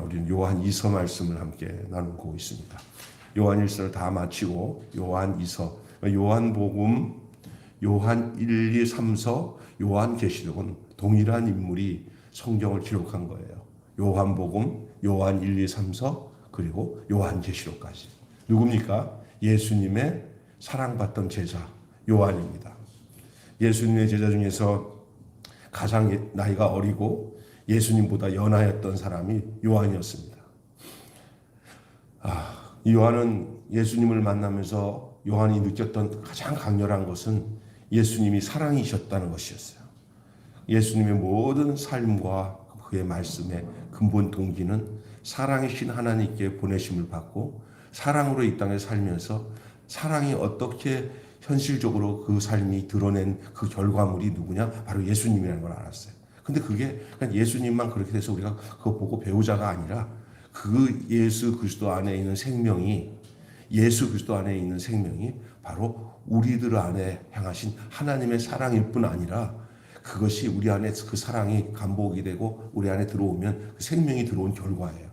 우리는 요한 2서 말씀을 함께 나누고 있습니다. 요한 1서를 다 마치고 요한 2서, 요한복음, 요한 1, 2, 3서, 요한 계시록은 동일한 인물이 성경을 기록한 거예요. 요한복음, 요한 1, 2, 3서, 그리고 요한 계시록까지. 누굽니까? 예수님의 사랑받던 제자 요한입니다. 예수님의 제자 중에서 가장 나이가 어리고 예수님보다 연하였던 사람이 요한이었습니다. 이 요한은 예수님을 만나면서 요한이 느꼈던 가장 강렬한 것은 예수님이 사랑이셨다는 것이었어요. 예수님의 모든 삶과 그의 말씀의 근본 동기는 사랑이신 하나님께 보내심을 받고 사랑으로 이 땅에 살면서 사랑이 어떻게 현실적으로 그 삶이 드러낸 그 결과물이 누구냐? 바로 예수님이라는 걸 알았어요. 근데 그게 그냥 예수님만 그렇게 돼서 우리가 그거 보고 배우자가 아니라 그 예수 그리스도 안에 있는 생명이, 예수 그리스도 안에 있는 생명이 바로 우리들 안에 향하신 하나님의 사랑일 뿐 아니라 그것이 우리 안에 그 사랑이 감복이 되고 우리 안에 들어오면 그 생명이 들어온 결과예요.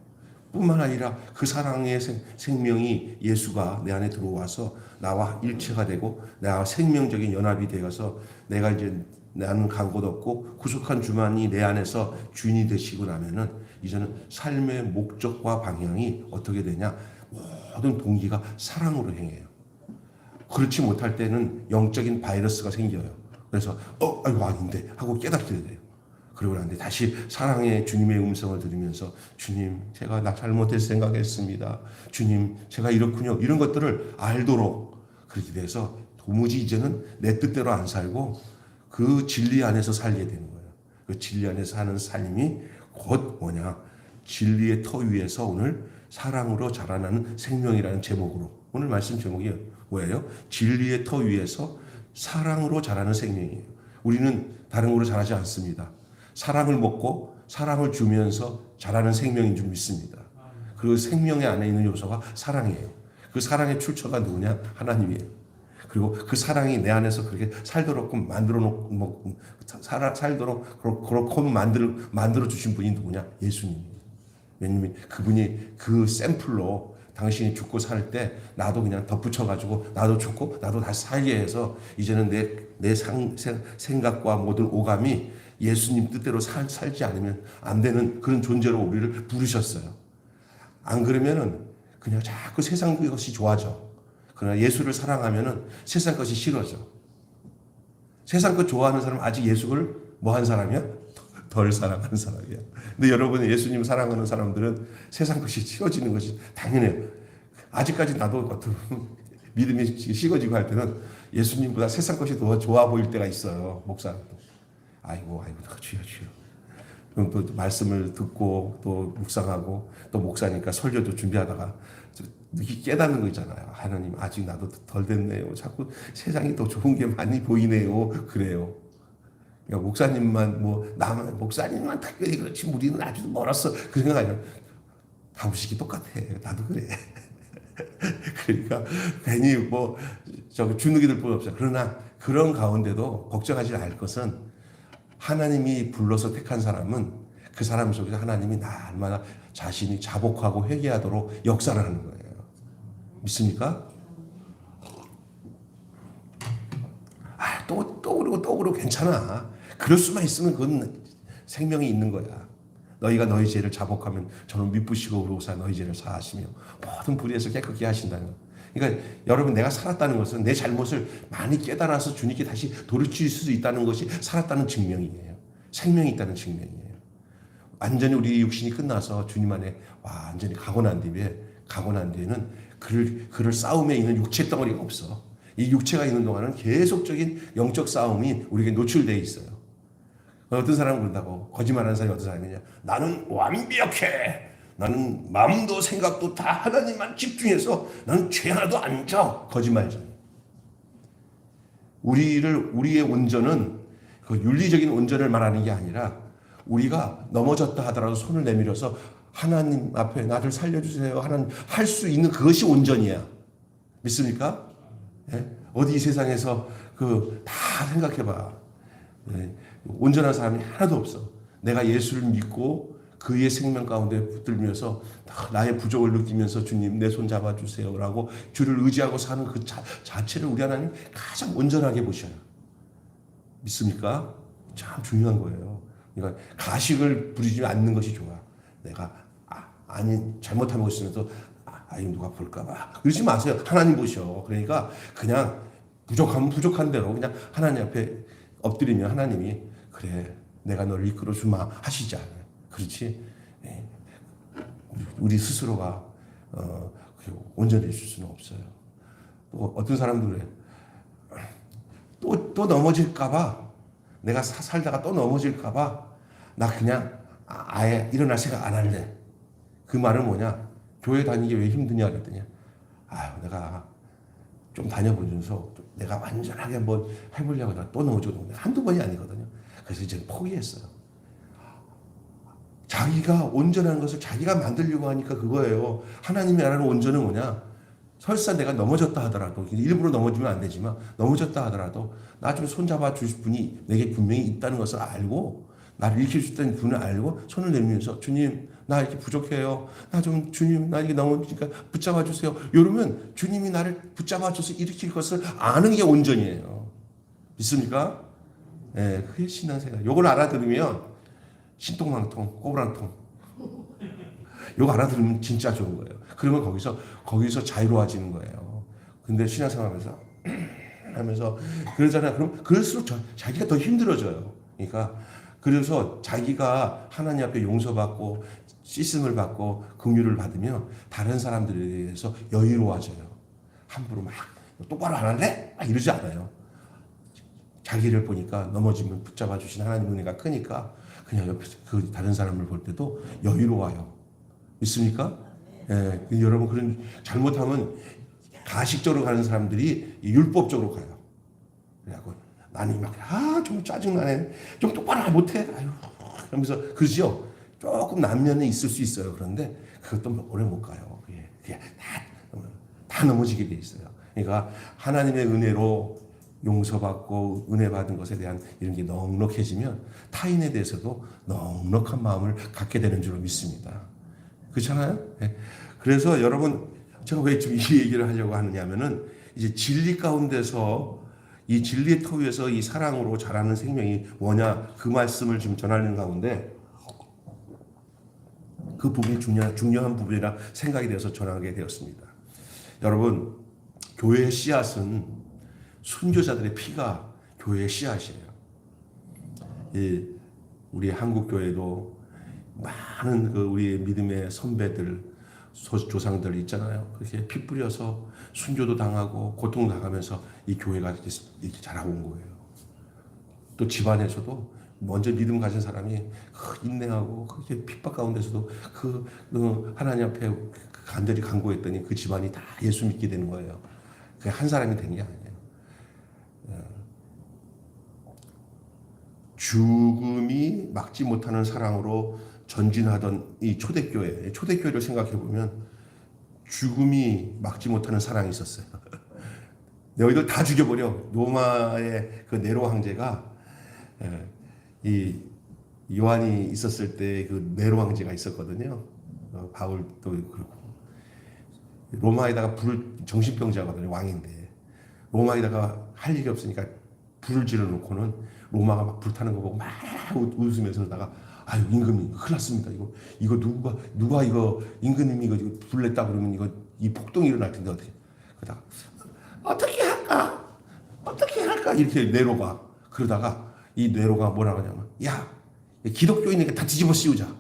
뿐만 아니라 그 사랑의 생명이 예수가 내 안에 들어와서 나와 일체가 되고 나와 생명적인 연합이 되어서 내가 이제 나는 간 곳 없고 구속한 주만이 내 안에서 주인이 되시고 나면은 이제는 삶의 목적과 방향이 어떻게 되냐? 모든 동기가 사랑으로 행해요. 그렇지 못할 때는 영적인 바이러스가 생겨요. 그래서 아이고 아닌데 하고 깨닫게 돼요. 그러고 나는데 다시 사랑의 주님의 음성을 들으면서 주님 제가 나 잘못해서 생각했습니다. 주님 제가 이렇군요. 이런 것들을 알도록 그렇게 돼서 도무지 이제는 내 뜻대로 안 살고 그 진리 안에서 살게 되는 거예요. 그 진리 안에서 사는 삶이 곧 뭐냐? 진리의 터 위에서 오늘 사랑으로 자라나는 생명이라는 제목으로 오늘 말씀 제목이 뭐예요? 진리의 터 위에서 사랑으로 자라는 생명이에요. 우리는 다른 거로 자라지 않습니다. 사랑을 먹고 사랑을 주면서 자라는 생명인 줄 믿습니다. 그 생명의 안에 있는 요소가 사랑이에요. 그 사랑의 출처가 누구냐? 하나님이에요. 그리고 그 사랑이 내 안에서 그렇게 살도록 만들어 놓고 살도록 그렇게 만들어 주신 분이 누구냐? 예수님이에요. 왜냐면 그분이 그 샘플로 당신이 죽고 살 때 나도 그냥 덧붙여가지고 나도 죽고 나도 다시 살게 해서 이제는 내 생각과 모든 오감이 예수님 뜻대로 살지 않으면 안 되는 그런 존재로 우리를 부르셨어요. 안 그러면은 그냥 자꾸 세상 것이 좋아져. 그러나 예수를 사랑하면은 세상 것이 싫어져. 세상 것 좋아하는 사람은 아직 예수를 뭐 한 사람이야? 덜 사랑하는 사람이야. 근데 여러분 예수님 사랑하는 사람들은 세상 것이 싫어지는 것이 당연해요. 아직까지 나도 어떤 믿음이 식어지고 할 때는 예수님보다 세상 것이 더 좋아 보일 때가 있어요. 목사도. 아이고, 주여. 그럼 또 말씀을 듣고 또 묵상하고 또 목사니까 설교도 준비하다가 이렇게 깨닫는 거 있잖아요. 하나님 아직 나도 덜 됐네요. 자꾸 세상이 더 좋은 게 많이 보이네요. 그래요. 그러니까 목사님만 나만 목사님만 특별히 그렇지 우리는 아주 멀었어. 그 생각 아니라 다우식이 똑같아. 나도 그래. 그러니까 괜히 주눅이 들 필요 없어요. 그러나 그런 가운데도 걱정하지 않을 것은 하나님이 불러서 택한 사람은 그 사람 속에서 하나님이 날마다 자신이 자복하고 회개하도록 역사를 하는 거예요. 믿습니까? 또 그러고 괜찮아. 그럴 수만 있으면 그건 생명이 있는 거야. 너희가 너희 죄를 자복하면 저는 미쁘시고 의로우사 너희 죄를 사하시며 모든 불의에서 깨끗게 하신다는 거. 그러니까 여러분 내가 살았다는 것은 내 잘못을 많이 깨달아서 주님께 다시 돌이킬 수 있다는 것이 살았다는 증명이에요. 생명이 있다는 증명이에요. 완전히 우리 육신이 끝나서 주님 안에 완전히 가고 난 뒤에는 그럴 싸움에 있는 육체 덩어리가 없어. 이 육체가 있는 동안은 계속적인 영적 싸움이 우리에게 노출되어 있어요. 어떤 사람은 그런다고 거짓말하는 사람이 어떤 사람이냐? 나는 완벽해. 나는 마음도 생각도 다 하나님만 집중해서 나는 죄 하나도 안 져. 거짓말이잖아요. 우리의 온전은 그 윤리적인 온전을 말하는 게 아니라 우리가 넘어졌다 하더라도 손을 내밀어서 하나님 앞에 나를 살려주세요. 하나님 할 수 있는 그것이 온전이야. 믿습니까? 예? 어디 이 세상에서 다 생각해봐. 예? 온전한 사람이 하나도 없어. 내가 예수를 믿고 그의 생명 가운데 붙들면서 나의 부족을 느끼면서 주님 내 손 잡아주세요라고 주를 의지하고 사는 그 자체를 우리 하나님 가장 온전하게 보셔요. 믿습니까? 참 중요한 거예요. 그러니까 가식을 부리지 않는 것이 좋아. 내가 아니 잘못하고 있으면서 아이 누가 볼까봐 그러지 마세요. 하나님 보셔. 그러니까 그냥 부족하면 부족한 대로 그냥 하나님 앞에 엎드리면 하나님이 그래 내가 너를 이끌어 주마 하시지 않아요. 그렇지? 우리 스스로가 온전해질 수는 없어요. 또 어떤 사람들은 또 넘어질까봐 내가 살다가 또 넘어질까봐 나 그냥 아예 일어날 생각 안 할래. 그 말은 뭐냐? 교회 다니기 왜 힘드냐 그랬더니 내가 좀 다녀보면서 내가 완전하게 한번 해보려고 하다가 또 넘어지고 한두 번이 아니거든요. 그래서 이제 포기했어요. 자기가 온전한 것을 자기가 만들려고 하니까 그거예요. 하나님이 말하는 온전은 뭐냐? 설사 내가 넘어졌다 하더라도 일부러 넘어지면 안 되지만 넘어졌다 하더라도 나 좀 손잡아 주실 분이 내게 분명히 있다는 것을 알고 나를 일으킬 수 있다는 분을 알고 손을 내밀면서 주님 나 이렇게 부족해요. 주님 나 이렇게 넘어지니까 붙잡아 주세요. 이러면 주님이 나를 붙잡아 줘서 일으킬 것을 아는 게 온전이에요. 믿습니까? 네, 그게 신앙생활. 요걸 알아들으면 신통망통 꼬부랑통 요거 알아들으면 진짜 좋은 거예요. 그러면 거기서 자유로워지는 거예요. 근데 신앙생활하면서 하면서 그러잖아요. 그럼 그럴수록 자기가 더 힘들어져요. 그러니까 그래서 자기가 하나님 앞에 용서받고 씻음을 받고 긍휼을 받으면 다른 사람들에 대해서 여유로워져요. 함부로 막 똑바로 안 할래? 이러지 않아요. 자기를 보니까 넘어지면 붙잡아 주신 하나님 은혜가 크니까 그냥 옆에서 그 다른 사람을 볼 때도 여유로워요. 믿습니까? 예, 여러분 그런 잘못하면 가식적으로 가는 사람들이 율법적으로 가요. 그래갖고 나는 막 좀 짜증나네. 좀 똑바로 못해. 아유, 그러면서 그러죠. 조금 남면에 있을 수 있어요. 그런데 그것도 오래 못 가요. 그게 다 넘어지게 돼 있어요. 그러니까 하나님의 은혜로 용서받고 은혜 받은 것에 대한 이런 게 넉넉해지면 타인에 대해서도 넉넉한 마음을 갖게 되는 줄로 믿습니다. 그렇잖아요? 네. 그래서 여러분 제가 왜 지금 이 얘기를 하려고 하느냐면은 이제 진리 가운데서 이 진리의 터 위에서 이 사랑으로 자라는 생명이 뭐냐 그 말씀을 지금 전하는 가운데 그 부분이 중요한 부분이라 생각이 되어서 전하게 되었습니다. 여러분 교회의 씨앗은 순교자들의 피가 교회의 씨앗이에요. 우리 한국 교회도 많은 우리 믿음의 선배들 조상들 있잖아요. 그렇게 피 뿌려서 순교도 당하고 고통 당하면서 이 교회가 이렇게 자라온 거예요. 또 집안에서도 먼저 믿음 가진 사람이 인내하고 그렇게 핍박 가운데서도 하나님 앞에 간절히 간구했더니 그 집안이 다 예수 믿게 되는 거예요. 그게 한 사람이 된 게 아니에요. 죽음이 막지 못하는 사랑으로 전진하던 이 초대교회를 생각해 보면 죽음이 막지 못하는 사랑이 있었어요. 너희들 다 죽여버려. 로마의 그 네로 황제가 이 요한이 있었을 때 그 네로 황제가 있었거든요. 바울도 그렇고 로마에다가 정신병자거든요. 왕인데 로마에다가 할 일이 없으니까 불을 질러놓고는 로마가 막 불타는 거 보고 막 웃으면서다가 아유 임금님 큰일 났습니다. 이거 누가 이거 임금님이 이거 불냈다 그러면 이 폭동이 일어날 텐데 어떻게 할까 이렇게 네로가 그러다가 이 네로가 뭐라고 하냐면 야 기독교인에게 다 뒤집어 씌우자.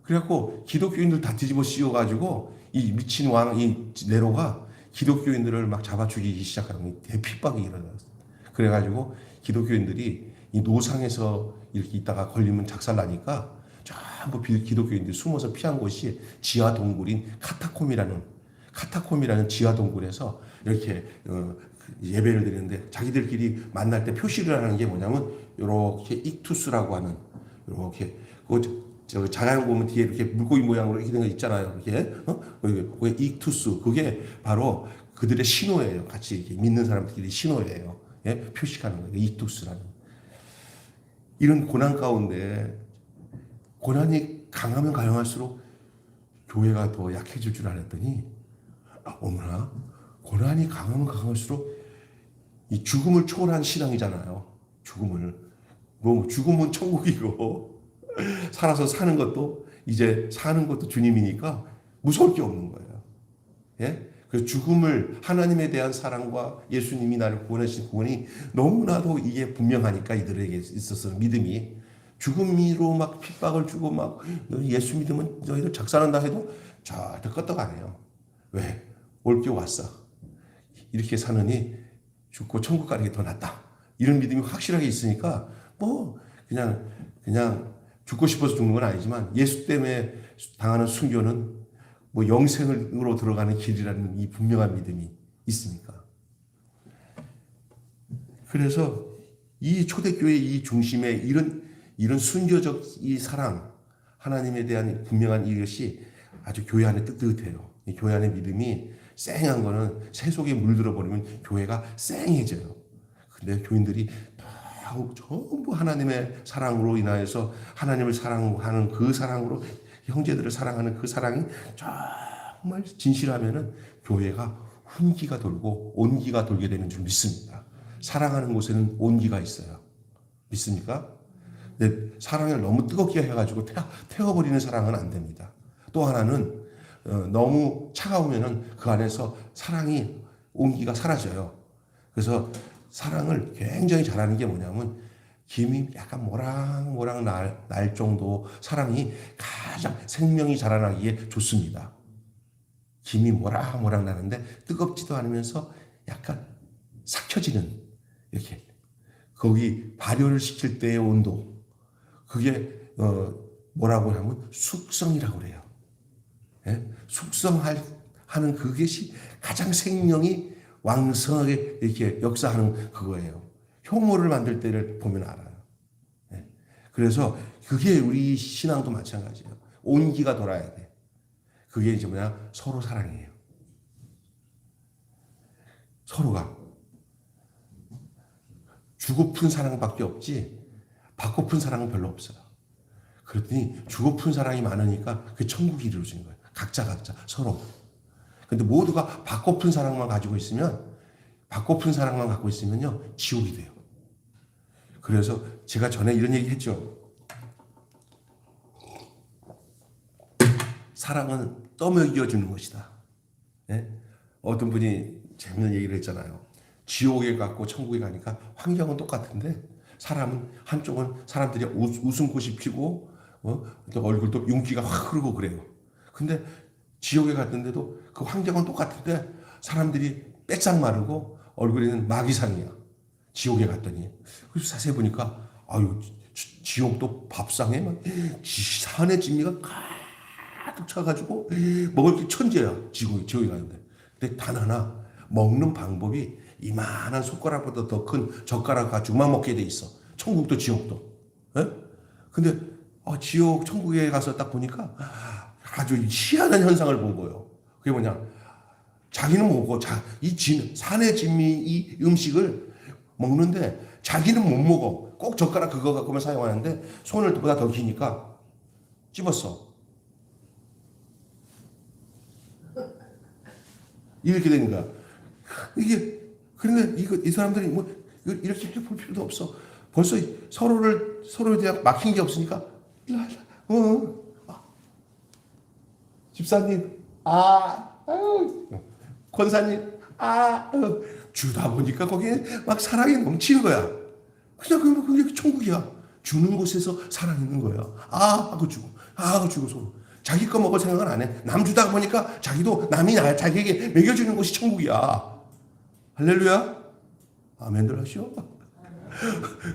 그래갖고 기독교인들 다 뒤집어 씌워가지고 이 미친 왕 이 네로가 기독교인들을 막 잡아 죽이기 시작하는 대핍박이 일어났어요. 그래가지고 기독교인들이 이 노상에서 이렇게 있다가 걸리면 작살나니까 전부 기독교인들이 숨어서 피한 곳이 지하 동굴인 카타콤이라는 지하 동굴에서 이렇게 예배를 드리는데 자기들끼리 만날 때 표시를 하는 게 뭐냐면 이렇게 익투스라고 하는 이렇게 자가용 보면 뒤에 이렇게 물고기 모양으로 이렇게 된 거 있잖아요. 이렇게 그게 익투스 그게 바로 그들의 신호예요. 같이 이렇게 믿는 사람들끼리 신호예요. 예? 표식하는 거예요. 익투스라는 이런 고난 가운데 고난이 강하면 강할수록 교회가 더 약해질 줄 알았더니 어머나 고난이 강하면 강할수록 이 죽음을 초월한 신앙이잖아요. 죽음은 천국이고 살아서 사는 것도 이제 사는 것도 주님이니까 무서울 게 없는 거예요. 예? 그 죽음을 하나님에 대한 사랑과 예수님이 나를 구원하신 구원이 너무나도 이게 분명하니까 이들에게 있어서 믿음이 죽음으로 막 핍박을 주고 막 예수 믿으면 너희들 작살난다 해도 절대 끄떡 안 해요. 왜? 올 게 왔어. 이렇게 사느니 죽고 천국 가는 게 더 낫다. 이런 믿음이 확실하게 있으니까 뭐 그냥 죽고 싶어서 죽는 건 아니지만 예수 때문에 당하는 순교는 뭐 영생으로 들어가는 길이라는 이 분명한 믿음이 있으니까. 그래서 이 초대교회 이 중심에 이런 순교적 이 사랑, 하나님에 대한 분명한 이것이 아주 교회 안에 뜨뜻해요. 이 교회 안에 믿음이 쌩한 거는 새 속에 물들어 버리면 교회가 쌩해져요. 근데 교인들이 전부 하나님의 사랑으로 인하여서 하나님을 사랑하는 그 사랑으로 형제들을 사랑하는 그 사랑이 정말 진실하면은 교회가 훈기가 돌고 온기가 돌게 되는 줄 믿습니다. 사랑하는 곳에는 온기가 있어요. 믿습니까? 근데 사랑을 너무 뜨겁게 해가지고 태워버리는 사랑은 안 됩니다. 또 하나는 너무 차가우면은 그 안에서 사랑이 온기가 사라져요. 그래서 사랑을 굉장히 잘하는 게 뭐냐면 김이 약간 모락모락 날 정도 사랑이 가장 생명이 자라나기에 좋습니다. 김이 모락모락 나는데 뜨겁지도 않으면서 약간 삭혀지는 이렇게 거기 발효를 시킬 때의 온도 그게 뭐라고 하면 숙성이라고 그래요. 예? 숙성하는 그것이 가장 생명이 왕성하게 이렇게 역사하는 그거예요. 효모를 만들 때를 보면 알아요. 예? 그래서 그게 우리 신앙도 마찬가지예요. 온기가 돌아야 돼. 그게 이제 뭐냐? 서로 사랑이에요. 서로가 주고픈 사랑밖에 없지 받고픈 사랑은 별로 없어요. 그랬더니 주고픈 사랑이 많으니까 그 천국이 이루어지는 거예요. 각자 서로. 근데 모두가 받고픈 사랑만 갖고 있으면요 지옥이 돼요. 그래서 제가 전에 이런 얘기 했죠. 사랑은 떠먹여주는 것이다. 예? 어떤 분이 재밌는 얘기를 했잖아요. 지옥에 갔고 천국에 가니까 환경은 똑같은데 사람은 한쪽은 사람들이 웃음꽃이 피고 얼굴도 윤기가 확 흐르고 그래요. 근데 지옥에 갔는데도 그 환경은 똑같은데 사람들이 빼짝 마르고 얼굴에는 마귀상이야. 지옥에 갔더니 그래서 자세히 보니까 아유 지옥도 밥상에 막 산의 진미가 가득 차가지고 먹을 게 천재야. 지옥에 가는데. 근데 단 하나 먹는 방법이 이만한 손가락보다 더 큰 젓가락 가지고만 먹게 돼 있어. 천국도 지옥도. 예? 근데 천국에 가서 딱 보니까 아주 희한한 현상을 본 거예요. 그게 뭐냐? 자기는 먹고 산의 진미 이 음식을 먹는데 자기는 못 먹어. 꼭 젓가락 그거 갖고만 사용하는데 손을 보다 더 기니까 찝었어. 이렇게 되는 거야. 그런데 이 사람들이 뭐 이렇게 볼 필요도 없어. 벌써 서로에 대한 막힌 게 없으니까 집사님 권사님 주다 보니까 거기에 막 사랑이 넘치는 거야. 그냥 그게 천국이야. 주는 곳에서 사랑이 있는 거야. 하고 주고 서로. 자기 거 먹을 생각은 안 해. 남 주다 보니까 자기도 남이 자기에게 먹여주는 곳이 천국이야. 할렐루야. 아멘들 하시오.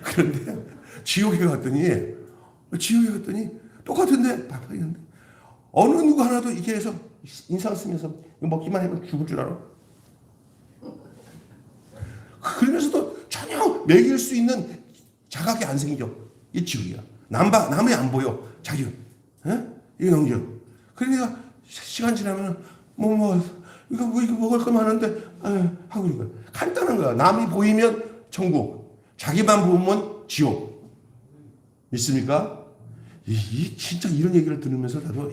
그런데 지옥에 갔더니 똑같은데 바뀌는데 어느 누구 하나도 이게 해서 인상 쓰면서 먹기만 해도 죽을 줄 알아. 그러면서도 전혀 먹일 수 있는 자각이 안 생겨. 이 지옥이야. 남이 안 보여. 자기 이거 넘겨. 그러니까 시간 지나면 이거 먹을 거 많은데 하고 있는 거야. 간단한 거야. 남이 보이면 천국, 자기만 보면 지옥. 믿습니까? 진짜 이런 얘기를 들으면서 나도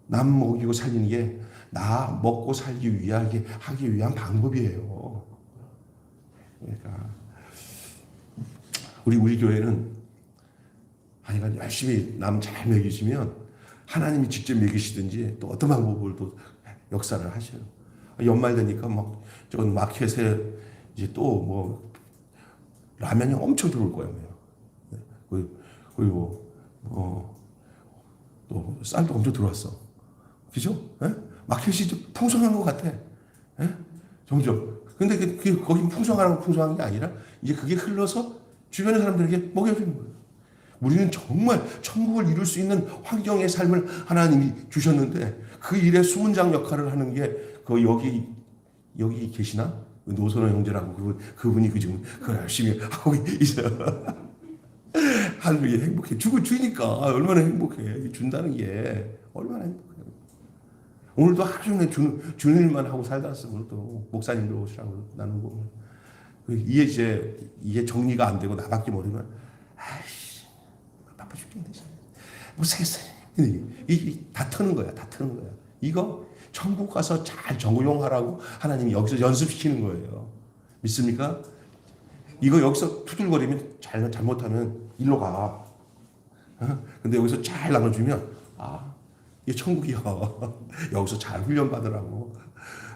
남 먹이고 살리는 게 나 먹고 살기 위하게 하기 위한 방법이에요. 그러니까 우리 교회는 하여간 열심히 남 잘 먹이시면 하나님이 직접 먹이시든지 또 어떤 방법을 또 역사를 하셔요. 연말 되니까 막 저건 마켓에 이제 또 뭐 라면이 엄청 들어올 거예요. 그리고 또 쌀도 엄청 들어왔어. 그죠? 마켓이 좀 풍성한 것 같아. 점점. 근데 거기 풍성하고 풍성한 게 아니라 이제 그게 흘러서 주변의 사람들에게 먹여주는 거예요. 우리는 정말 천국을 이룰 수 있는 환경의 삶을 하나님이 주셨는데 그 일에 수문장 역할을 하는 게 그 여기 계시나? 노선호 형제라고 그분이 지금 그 열심히 하고 있어요. 하늘이 행복해. 주니까 얼마나 행복해. 준다는 게 얼마나 행복해. 오늘도 하루 종일 주는 일만 하고 살다 왔어. 오늘도 목사님들 오시라고 나누고. 이게 정리가 안 되고 나밖에 모르면 아이씨 바빠 죽겠네. 못살겠어. 다 트는 거야. 다 트는 거야. 이거 천국 가서 잘 적용하라고 하나님이 여기서 연습시키는 거예요. 믿습니까? 이거 여기서 투덜거리면 잘못하면 일로 가. 근데 여기서 잘 나눠주면 이게 천국이야. 여기서 잘 훈련받으라고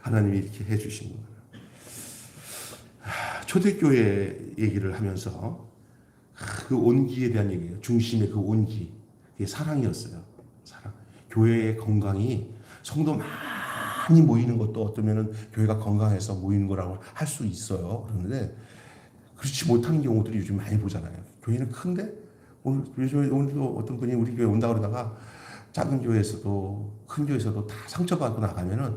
하나님이 이렇게 해주신 거예요. 초대교회 얘기를 하면서 그 온기에 대한 얘기예요. 중심의 그 온기. 그게 사랑이었어요. 사랑. 교회의 건강이 성도 많이 모이는 것도 어쩌면은 교회가 건강해서 모이는 거라고 할 수 있어요. 그런데 그렇지 못한 경우들이 요즘 많이 보잖아요. 교회는 큰데 오늘도 어떤 분이 우리 교회 온다 그러다가 작은 교회에서도 큰 교회에서도 다 상처받고 나가면은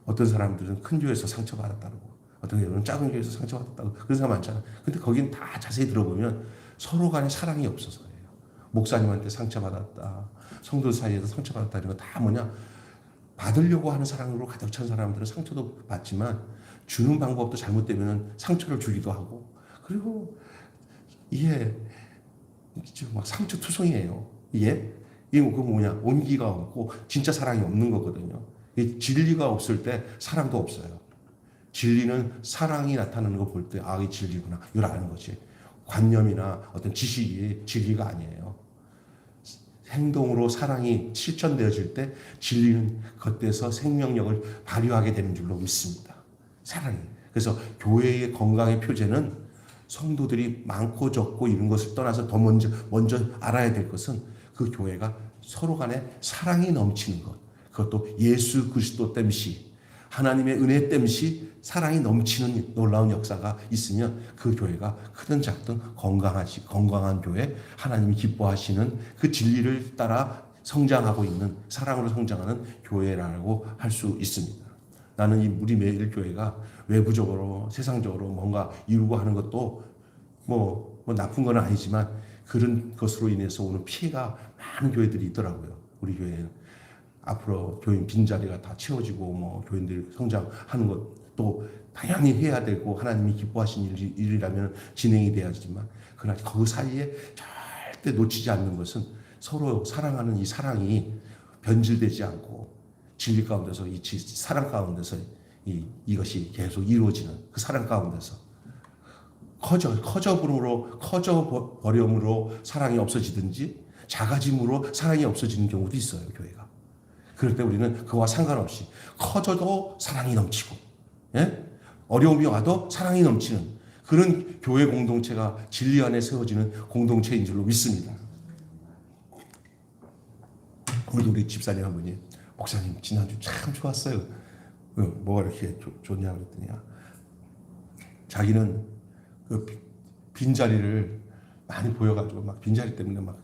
어떤 사람들은 큰 교회에서 상처받았다고 어떤 교회는 작은 교회에서 상처받았다고 그런 사람 많잖아요. 근데 거긴 다 자세히 들어보면 서로 간에 사랑이 없어서예요. 목사님한테 상처받았다, 성도 사이에서 상처받았다 이런 거 다 뭐냐? 받으려고 하는 사랑으로 가득 찬 사람들은 상처도 받지만 주는 방법도 잘못되면 상처를 주기도 하고 그리고 이게 막 상처투성이에요. 이게 그 뭐냐? 온기가 없고 진짜 사랑이 없는 거거든요. 진리가 없을 때 사랑도 없어요. 진리는 사랑이 나타나는 거 볼 때 이게 진리구나 이걸 아는 거지. 관념이나 어떤 지식이 진리가 아니에요. 행동으로 사랑이 실천되어질 때 진리는 겉에서 생명력을 발휘하게 되는 줄로 믿습니다. 사랑이. 그래서 교회의 건강의 표제는 성도들이 많고 적고 이런 것을 떠나서 더 먼저 알아야 될 것은 그 교회가 서로 간에 사랑이 넘치는 것. 그것도 예수 그리스도 땜시 하나님의 은혜 땜시 사랑이 넘치는 놀라운 역사가 있으면 그 교회가 크든 작든 건강한 교회, 하나님이 기뻐하시는 그 진리를 따라 성장하고 있는 사랑으로 성장하는 교회라고 할 수 있습니다. 나는 우리 매일 교회가 외부적으로 세상적으로 뭔가 이루고 하는 것도 뭐 나쁜 건 아니지만 그런 것으로 인해서 오는 피해가 많은 교회들이 있더라고요. 우리 교회는 앞으로 교인 빈자리가 다 채워지고 교인들이 성장하는 것도 당연히 해야 되고 하나님이 기뻐하신 일이라면 진행이 돼야지만 그러나 그 사이에 절대 놓치지 않는 것은 서로 사랑하는 이 사랑이 변질되지 않고 진리 가운데서 이 사랑 가운데서 이것이 계속 이루어지는 그 사랑 가운데서 커져버림으로 사랑이 없어지든지 작아짐으로 사랑이 없어지는 경우도 있어요. 교회가. 그럴 때 우리는 그와 상관없이 커져도 사랑이 넘치고 어려움이 와도 사랑이 넘치는 그런 교회 공동체가 진리 안에 세워지는 공동체인 줄로 믿습니다. 오늘도 우리 집사님 한 분이 목사님 지난주 참 좋았어요. 뭐가 이렇게 좋냐 그랬더니 자기는 그 빈자리를 많이 보여가지고 막 빈자리 때문에 막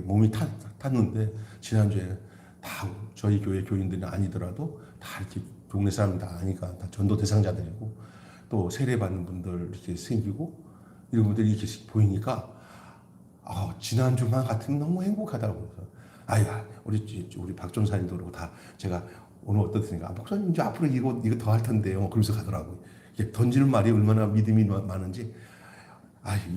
몸이 탔는데 지난주에 다 저희 교회 교인들이 아니더라도 다 이렇게 동네 사람들 다 아니까 다 전도 대상자들이고 또 세례받는 분들 이렇게 생기고 이런 분들이 이렇게 보이니까 지난주만 같으면 너무 행복하다고. 우리 박 전사님도 그러고 다 제가 오늘 어떻습니까? 목사님 이제 앞으로 이거 더 할 텐데요. 그러면서 가더라고요. 이게 던지는 말이 얼마나 믿음이 많은지.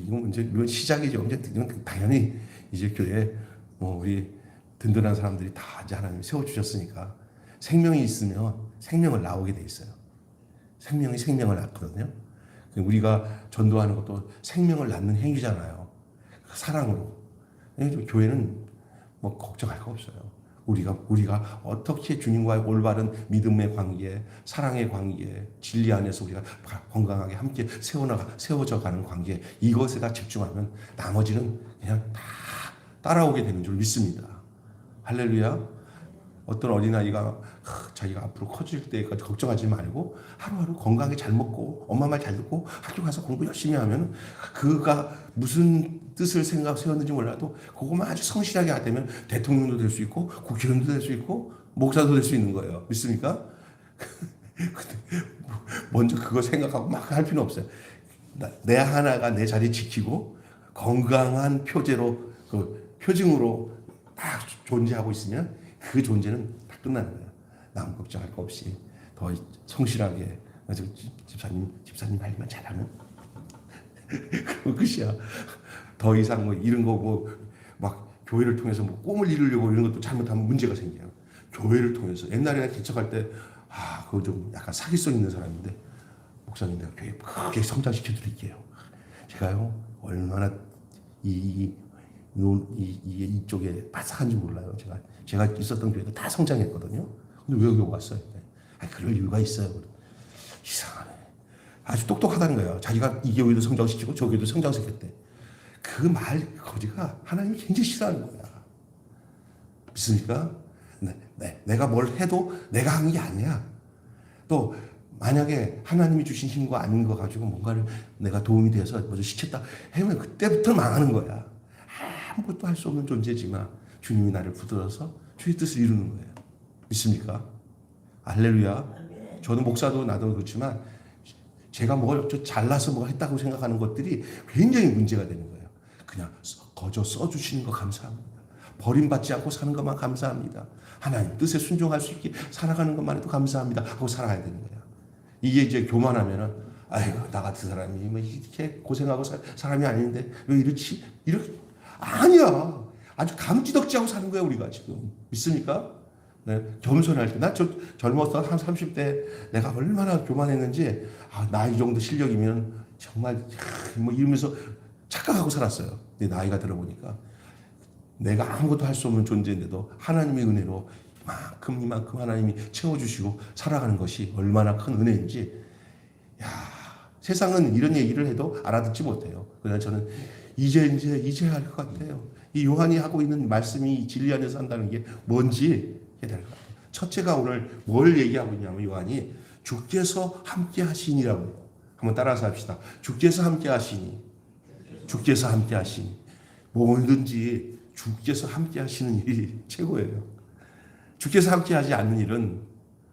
이건 시작이죠. 이건 당연히 이제 교회에 우리 든든한 사람들이 다 이제 하나님이 세워주셨으니까 생명이 있으면 생명을 나오게 돼 있어요. 생명이 생명을 낳거든요. 우리가 전도하는 것도 생명을 낳는 행위잖아요. 사랑으로. 교회는 걱정할 거 없어요. 우리가 어떻게 주님과의 올바른 믿음의 관계, 사랑의 관계, 진리 안에서 우리가 건강하게 함께 세워져 가는 관계, 이것에다 집중하면 나머지는 그냥 다 따라오게 되는 줄 믿습니다. 할렐루야. 어떤 어린아이가 자기가 앞으로 커질 때까지 걱정하지 말고 하루하루 건강하게 잘 먹고 엄마 말 잘 듣고 학교 가서 공부 열심히 하면 그가 무슨 뜻을 세웠는지 몰라도 그것만 아주 성실하게 하면 대통령도 될 수 있고 국회의원도 될 수 있고 목사도 될 수 있는 거예요. 믿습니까? 근데 먼저 그거 생각하고 막 할 필요는 없어요. 내 하나가 내 자리 지키고 건강한 표제로 표징으로 딱 존재하고 있으면 그 존재는 다 끝나는 거예요. 남 걱정할 거 없이 더 성실하게 집사님 말만 잘하면 그거 끝이야. 더 이상 이런 거 막 교회를 통해서 꿈을 이루려고 이런 것도 잘못하면 문제가 생겨요. 교회를 통해서 옛날에 개척할 때 그거 좀 약간 사기성 있는 사람인데 목사님 내가 교회 크게 성장시켜 드릴게요. 제가요 얼마나 이쪽에 바삭한지 몰라요. 제가 있었던 교회도 다 성장했거든요. 근데 왜 여기 왔어요? 그럴 이유가 있어요. 이상하네. 아주 똑똑하다는 거예요. 자기가 이 교회도 성장시키고 저 교회도 성장시켰대. 그 말 거지가 하나님이 굉장히 싫어하는 거야. 믿습니까? 내가 뭘 해도 내가 한 게 아니야. 또 만약에 하나님이 주신 힘과 아닌 거 가지고 뭔가를 내가 도움이 돼서 먼저 시켰다 하면 그때부터 망하는 거야. 아무것도 할 수 없는 존재지만 주님이 나를 붙들어서 주의 뜻을 이루는 거예요. 믿습니까? 할렐루야. 저는 목사도 나도 그렇지만 제가 뭘 잘나서 뭐 했다고 생각하는 것들이 굉장히 문제가 되는 거예요. 그냥 거저 써주시는 거 감사합니다. 버림받지 않고 사는 것만 감사합니다. 하나님 뜻에 순종할 수 있게 살아가는 것만 해도 감사합니다 하고 살아야 되는 거예요. 이게 이제 교만하면은 아이고 나 같은 사람이 이렇게 고생하고 사람이 아닌데 왜 이렇지? 이렇게 아니야. 아주 감지덕지하고 사는 거야 우리가 지금. 믿습니까? 네, 겸손할 때. 나 젊어서 한 30대 내가 얼마나 교만했는지 나 이 정도 실력이면 정말 이러면서 착각하고 살았어요. 근데 나이가 들어보니까 내가 아무것도 할 수 없는 존재인데도 하나님의 은혜로 이만큼 하나님이 채워주시고 살아가는 것이 얼마나 큰 은혜인지. 세상은 이런 얘기를 해도 알아듣지 못해요. 그래서 저는 이제 할 것 같아요. 이 요한이 하고 있는 말씀이 진리 안에서 산다는 게 뭔지 해야 될 것 같아요. 첫째가 오늘 뭘 얘기하고 있냐면 요한이 주께서 함께 하시니라고. 한번 따라서 합시다. 주께서 함께 하시니. 주께서 함께 하시니. 뭐든지 주께서 함께 하시는 일이 최고예요. 주께서 함께 하지 않는 일은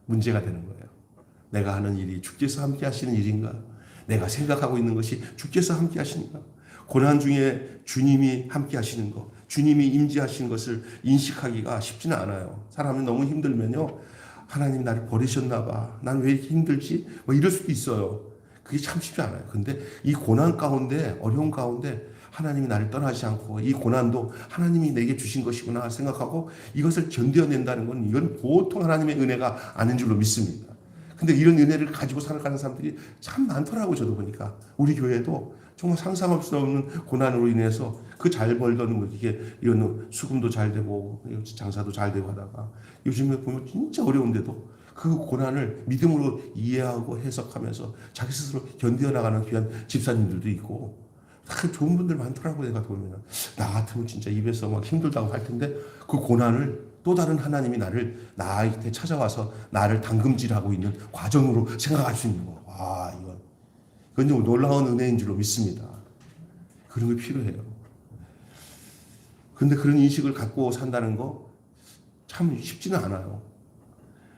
문제가 되는 거예요. 내가 하는 일이 주께서 함께 하시는 일인가? 내가 생각하고 있는 것이 주께서 함께 하시는가? 고난 중에 주님이 함께 하시는 것, 주님이 임재하시는 것을 인식하기가 쉽지는 않아요. 사람이 너무 힘들면요. 하나님 나를 버리셨나 봐. 난 왜 이렇게 힘들지? 이럴 수도 있어요. 그게 참 쉽지 않아요. 근데 이 고난 가운데, 어려운 가운데 하나님이 나를 떠나지 않고 이 고난도 하나님이 내게 주신 것이구나 생각하고 이것을 견뎌낸다는 건 이건 보통 하나님의 은혜가 아닌 줄로 믿습니다. 근데 이런 은혜를 가지고 살아가는 사람들이 참 많더라고요. 저도 보니까. 우리 교회도 정말 상상할 수 없는 고난으로 인해서 그 잘 벌던 이게 이런 수금도 잘 되고 장사도 잘 되고 하다가 요즘에 보면 진짜 어려운데도 그 고난을 믿음으로 이해하고 해석하면서 자기 스스로 견뎌나가는 귀한 집사님들도 있고 좋은 분들 많더라고요. 내가 보면 나 같으면 진짜 입에서 막 힘들다고 할 텐데 그 고난을 또 다른 하나님이 나한테 찾아와서 나를 당금질하고 있는 과정으로 생각할 수 있는 거. 이건 좀 놀라운 은혜인 줄로 믿습니다. 그런 게 필요해요. 근데 그런 인식을 갖고 산다는 거 참 쉽지는 않아요.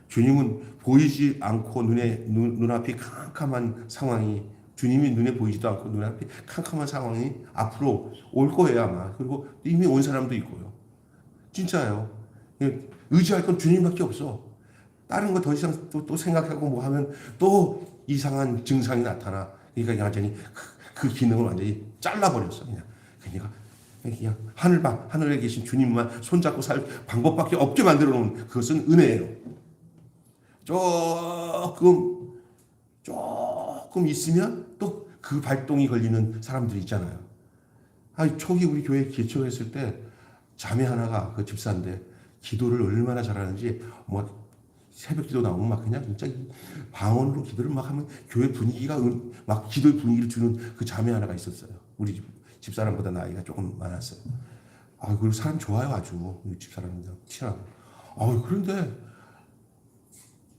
주님은 보이지 않고 눈앞이 캄캄한 상황이 주님이 눈에 보이지도 않고 눈앞에 캄캄한 상황이 앞으로 올 거예요 아마. 그리고 이미 온 사람도 있고요. 진짜요. 의지할 건 주님밖에 없어. 다른 거 더 이상 또 생각하고 뭐 하면 또 이상한 증상이 나타나. 그러니까 완전히 그 기능을 완전히 잘라버렸어. 그러니까 그냥 하늘에 계신 주님만 손잡고 살 방법밖에 없게 만들어 놓은 그것은 은혜예요. 조금 있으면 또 그 발동이 걸리는 사람들이 있잖아요. 초기 우리 교회 개척했을 때 자매 하나가 그 집사인데 기도를 얼마나 잘하는지 뭐 새벽 기도 나오면 막 그냥 진짜 방언으로 기도를 막 하면 교회 분위기가 막 기도의 분위기를 주는 그 자매 하나가 있었어요. 우리 집사람보다 나이가 조금 많았어요. 그리고 사람 좋아요 아주 우리 집사람이랑 친하고. 그런데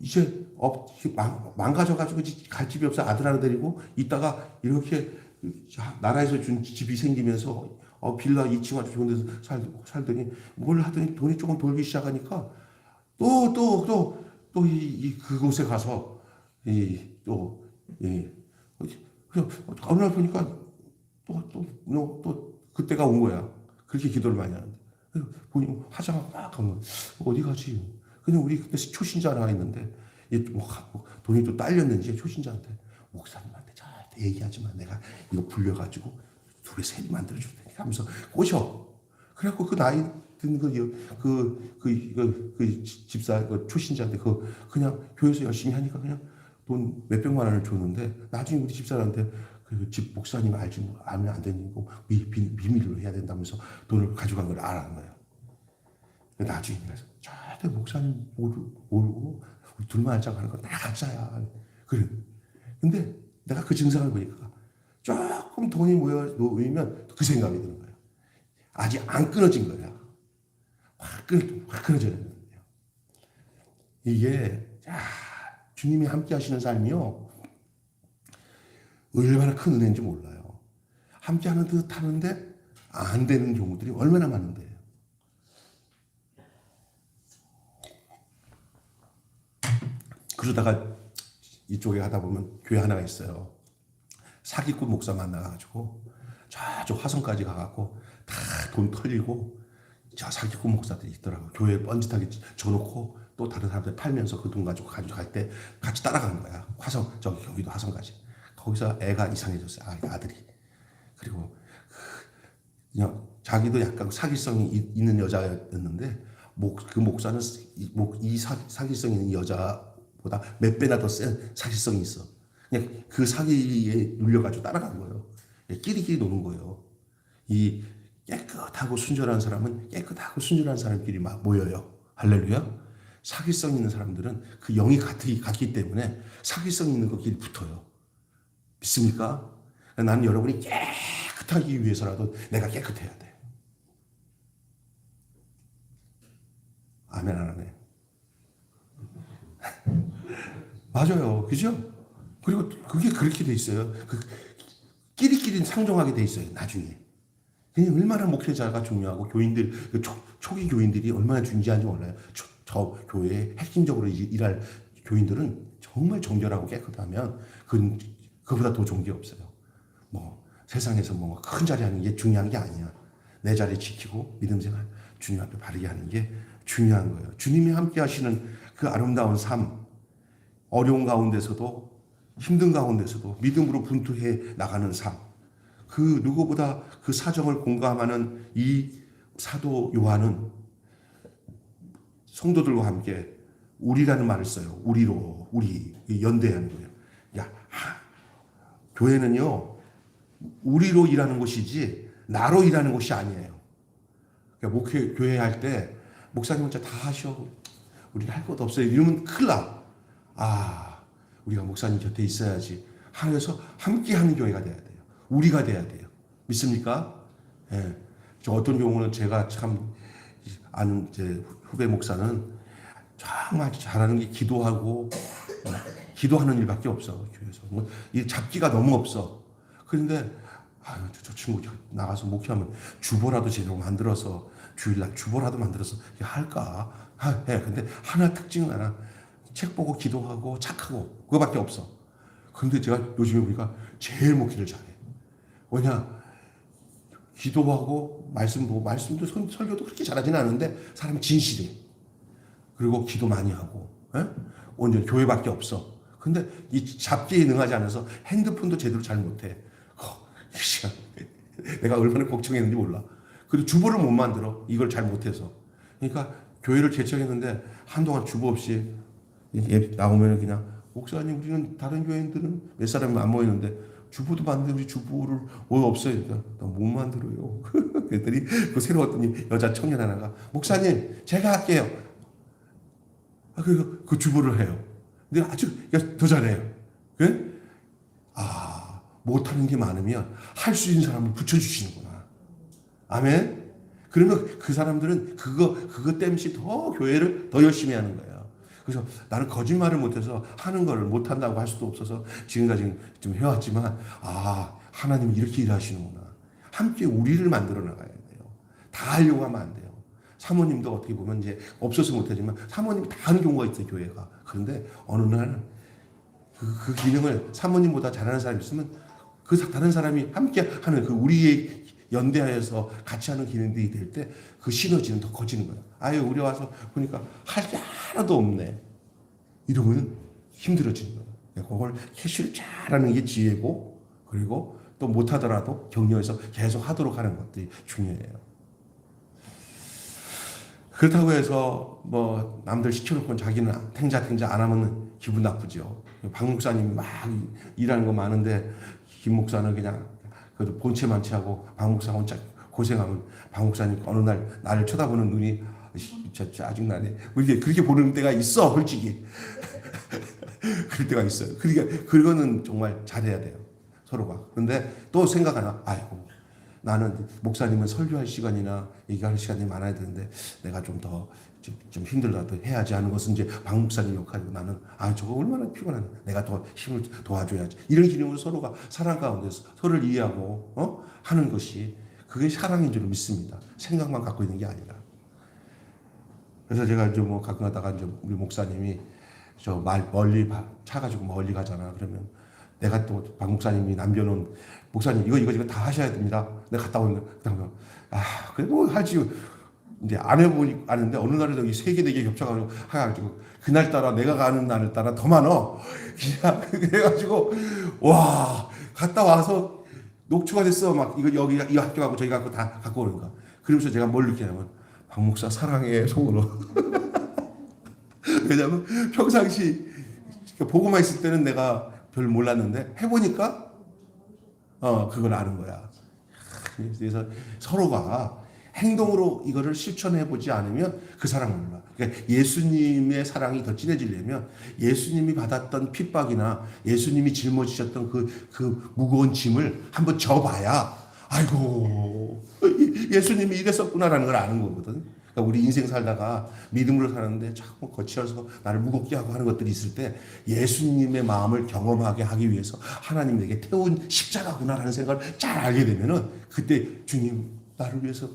이제 망가져가지고 갈 집이 없어 아들 하나 데리고 있다가 이렇게 나라에서 준 집이 생기면서 빌라 2층 아주 좋은 데서 살더니 뭘 하더니 돈이 조금 돌기 시작하니까 또 그곳에 가서 어느 날 보니까 또 그때가 온 거야. 그렇게 기도를 많이 하는데 보니 화장하고 막 가면 어디 가지? 그냥 우리 그때 초신자 하나 있는데 돈이 또 딸렸는지 초신자한테 목사님한테 저한테 얘기하지 마. 내가 이거 불려가지고 둘이 셋이 만들어줄 테니까 하면서 꼬셔. 그래갖고 그 나이 든 그 집사 그 초신자인데 그냥 교회에서 열심히 하니까 그냥 돈 몇백만 원을 줬는데 나중에 우리 집사한테 그 집 목사님 알면 안 되고 비밀로 해야 된다면서 돈을 가져간 걸 알아는 거예요. 나중에 그래서 절대 목사님 모르고 우리 둘만 앉아 가는 거 다 가짜야. 그래. 근데 내가 그 증상을 보니까 조금 돈이 모이면 그 생각이 드는 거예요. 아직 안 끊어진 거야. 확 끊어져야 되는 거예요. 이게 주님이 함께 하시는 삶이요. 얼마나 큰 은혜인지 몰라요. 함께 하는 듯 하는데 안 되는 경우들이 얼마나 많은데. 그러다가 이쪽에 하다 보면 교회 하나가 있어요. 사기꾼 목사 만나가지고 저쪽 화성까지 가갖고 다 돈 털리고 저 사기꾼 목사들이 있더라고. 교회에 뻔짓하게 줘놓고 또 다른 사람들 팔면서 그 돈 가지고 갈 때 같이 따라가는 거야. 화성 저기 경기도 화성까지. 거기서 애가 이상해졌어요. 아들이. 그리고 그냥 자기도 약간 사기성이 있는 여자였는데 그 목사는 이 사기성 있는 여자보다 몇 배나 더 센 사기성이 있어. 그냥 그 사기에 눌려가지고 따라간 거예요. 끼리끼리 노는 거예요. 이 깨끗하고 순전한 사람은 깨끗하고 순전한 사람끼리 막 모여요. 할렐루야. 사기성 있는 사람들은 그 영이 같기 때문에 사기성 있는 것끼리 붙어요. 믿습니까? 나는 여러분이 깨끗하기 위해서라도 내가 깨끗해야 돼. 아멘 안 하네. 맞아요. 그죠? 그리고 그게 그렇게 돼 있어요. 끼리끼리 상종하게 돼 있어요. 나중에. 얼마나 목회자가 중요하고 교인들, 초기 교인들이 얼마나 중요한지 몰라요. 저 교회에 핵심적으로 일할 교인들은 정말 정결하고 깨끗하면 그보다 더 좋은 게 없어요. 세상에서 큰 자리 하는 게 중요한 게 아니야. 내 자리 지키고 믿음 생활 주님 앞에 바르게 하는 게 중요한 거예요. 주님이 함께 하시는 그 아름다운 삶, 어려운 가운데서도 힘든 가운데서도 믿음으로 분투해 나가는 삶, 그 누구보다 그 사정을 공감하는 이 사도 요한은 성도들과 함께 우리라는 말을 써요. 우리 연대하는 거예요. 교회는요, 우리로 일하는 곳이지 나로 일하는 곳이 아니에요. 그러니까 교회 할 때 목사님 혼자 다 하셔. 우리 할 것도 없어요. 이러면 큰일 나. 우리가 목사님 곁에 있어야지 하면서 함께 하는 교회가 돼야 돼요. 우리가 돼야 돼요. 믿습니까? 예. 저 어떤 경우는 제가 참 아는 제 후배 목사는 정말 잘하는 게 기도하는 일밖에 없어. 교회에서. 이 잡기가 너무 없어. 그런데 저 친구 나가서 목회하면 주보라도 제대로 만들어서 주일날 주보라도 만들어서 할까? 해. 근데 하나 특징은 하나. 책 보고 기도하고 착하고 그거밖에 없어. 그런데 제가 요즘에 보니까 제일 목회를 잘해. 왜냐? 기도하고 말씀 보고 말씀도 설교도 그렇게 잘하지는 않은데 사람이 진실해. 그리고 기도 많이 하고 완전 교회밖에 없어. 근데 이 잡기에 능하지 않아서 핸드폰도 제대로 잘 못해. 내가 얼마나 걱정했는지 몰라. 그리고 주보를 못 만들어. 이걸 잘 못해서. 그러니까 교회를 개척했는데 한동안 주보 없이 나오면 그냥 목사님 우리는 다른 교회인들은 몇 사람이 안 모이는데 주보도 만들고 우리 주보를 뭐 없어요. 그러니까 나 못 만들어요. 그랬더니 그 새로 왔더니 여자 청년 하나가 목사님 제가 할게요. 그 주보를 해요. 근데 아주 더 잘해요. 그? 못하는 게 많으면 할 수 있는 사람을 붙여주시는구나. 아멘. 그러면 그 사람들은 그거 땜시 더 교회를 더 열심히 하는 거예요. 그래서 나는 거짓말을 못해서 하는 거를 못한다고 할 수도 없어서 지금까지 좀 해왔지만, 하나님이 이렇게 일하시는구나. 함께 우리를 만들어 나가야 돼요. 다 하려고 하면 안 돼요. 사모님도 어떻게 보면 이제 없어서 못하지만 사모님이 다 하는 경우가 있어요, 교회가. 그런데 어느 날 그 기능을 사모님보다 잘하는 사람이 있으면 그 다른 사람이 함께 하는 그 우리의 연대하여서 같이 하는 기능들이 될 때 그 시너지는 더 커지는 거예요. 우리 와서 보니까 할 게 하나도 없네. 이러면 힘들어지는 거예요. 그걸 캐시를 잘하는 게 지혜고, 그리고 또 못하더라도 격려해서 계속 하도록 하는 것들이 중요해요. 그렇다고 해서 뭐 남들 시켜놓고 자기는 탱자 안 하면 기분 나쁘죠. 박 목사님이 막 일하는 거 많은데 김 목사는 그냥 그래도 본체 만취하고 박 목사 혼자 고생하면 박 목사님 어느 날 나를 쳐다보는 눈이 짜증나네. 그렇게 보는 때가 있어, 솔직히. 그럴 때가 있어요. 그러니까 그거는 정말 잘해야 돼요, 서로가. 그런데 또 생각하나, 나는 목사님은 설교할 시간이나 얘기할 시간이 많아야 되는데 내가 좀 더 좀 힘들더라도 해야지 하는 것은 이제 박 목사님 역할이고, 나는 저거 얼마나 피곤하네. 내가 더 힘을 도와줘야지. 이런 기능으로 서로가 사랑 가운데서 서로를 이해하고 하는 것이 그게 사랑인 줄 믿습니다. 생각만 갖고 있는 게 아니라. 그래서 제가 이제 뭐 가끔 가다가 이제 우리 목사님이 멀리 차 가지고 멀리 가잖아. 그러면 내가 또 박 목사님이 남겨놓은 목사님 이거 다 하셔야 됩니다. 내가 갔다 오면 그다음에 그래 뭐 하지. 이제 안 해보니 아는데 어느 날에도 이 3개 4개 겹쳐가지고 그날따라 내가 가는 날따라 더 많어. 그냥 그래가지고 갔다 와서 녹초가 됐어. 막 이거 학교 가고 저기 가고 다 갖고 오는 거야. 그러면서 제가 뭘 느끼냐면 박 목사 사랑해 속으로. 왜냐면 평상시 보고만 있을 때는 내가 별 몰랐는데 해보니까 그걸 아는 거야. 그래서 서로가 행동으로 이거를 실천해보지 않으면 그 사랑을 몰라. 그러니까 예수님의 사랑이 더 진해지려면 예수님이 받았던 핍박이나 예수님이 짊어지셨던 그 무거운 짐을 한번 져봐야 아이고 예수님이 이랬었구나라는 걸 아는 거거든. 그러니까 우리 인생 살다가 믿음으로 사는데 자꾸 거칠어서 나를 무겁게 하고 하는 것들이 있을 때 예수님의 마음을 경험하게 하기 위해서 하나님 내게 태운 십자가구나라는 생각을 잘 알게 되면은 그때 주님 나를 위해서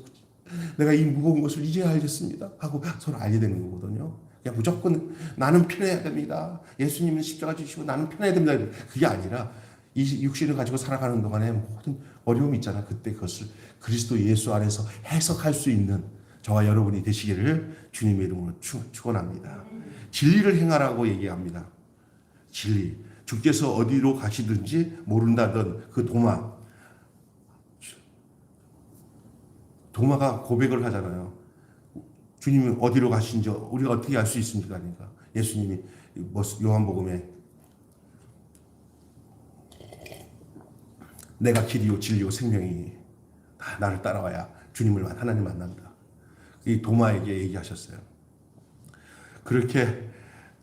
내가 이 무거운 것을 이제 알겠습니다 하고 서로 알게 되는 거거든요. 그냥 무조건 나는 편해야 됩니다. 예수님은 십자가 지시고 나는 편해야 됩니다. 그게 아니라 이 육신을 가지고 살아가는 동안에 모든 어려움이 있잖아. 그때 그것을 그리스도 예수 안에서 해석할 수 있는 저와 여러분이 되시기를 주님의 이름으로 축원합니다. 진리를 행하라고 얘기합니다. 진리. 주께서 어디로 가시든지 모른다던 그 도마가 고백을 하잖아요. 주님이 어디로 가신지 우리가 어떻게 알 수 있습니까? 그러니까 예수님이 요한복음에 내가 길이요 진리요 생명이니 나를 따라와야 주님을 하나님 만난다. 이 도마에게 얘기하셨어요. 그렇게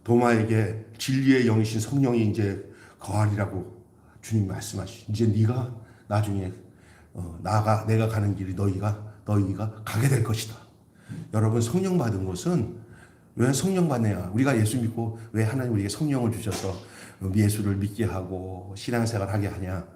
도마에게 진리의 영이신 성령이 이제 거하리라고 주님 말씀하시죠. 이제 네가 나중에 내가 가는 길이 너희가 가게 될 것이다. 여러분 성령 받은 것은 왜 성령 받느냐? 우리가 예수 믿고 왜 하나님 우리에게 성령을 주셔서 예수를 믿게 하고 신앙생활 하게 하냐?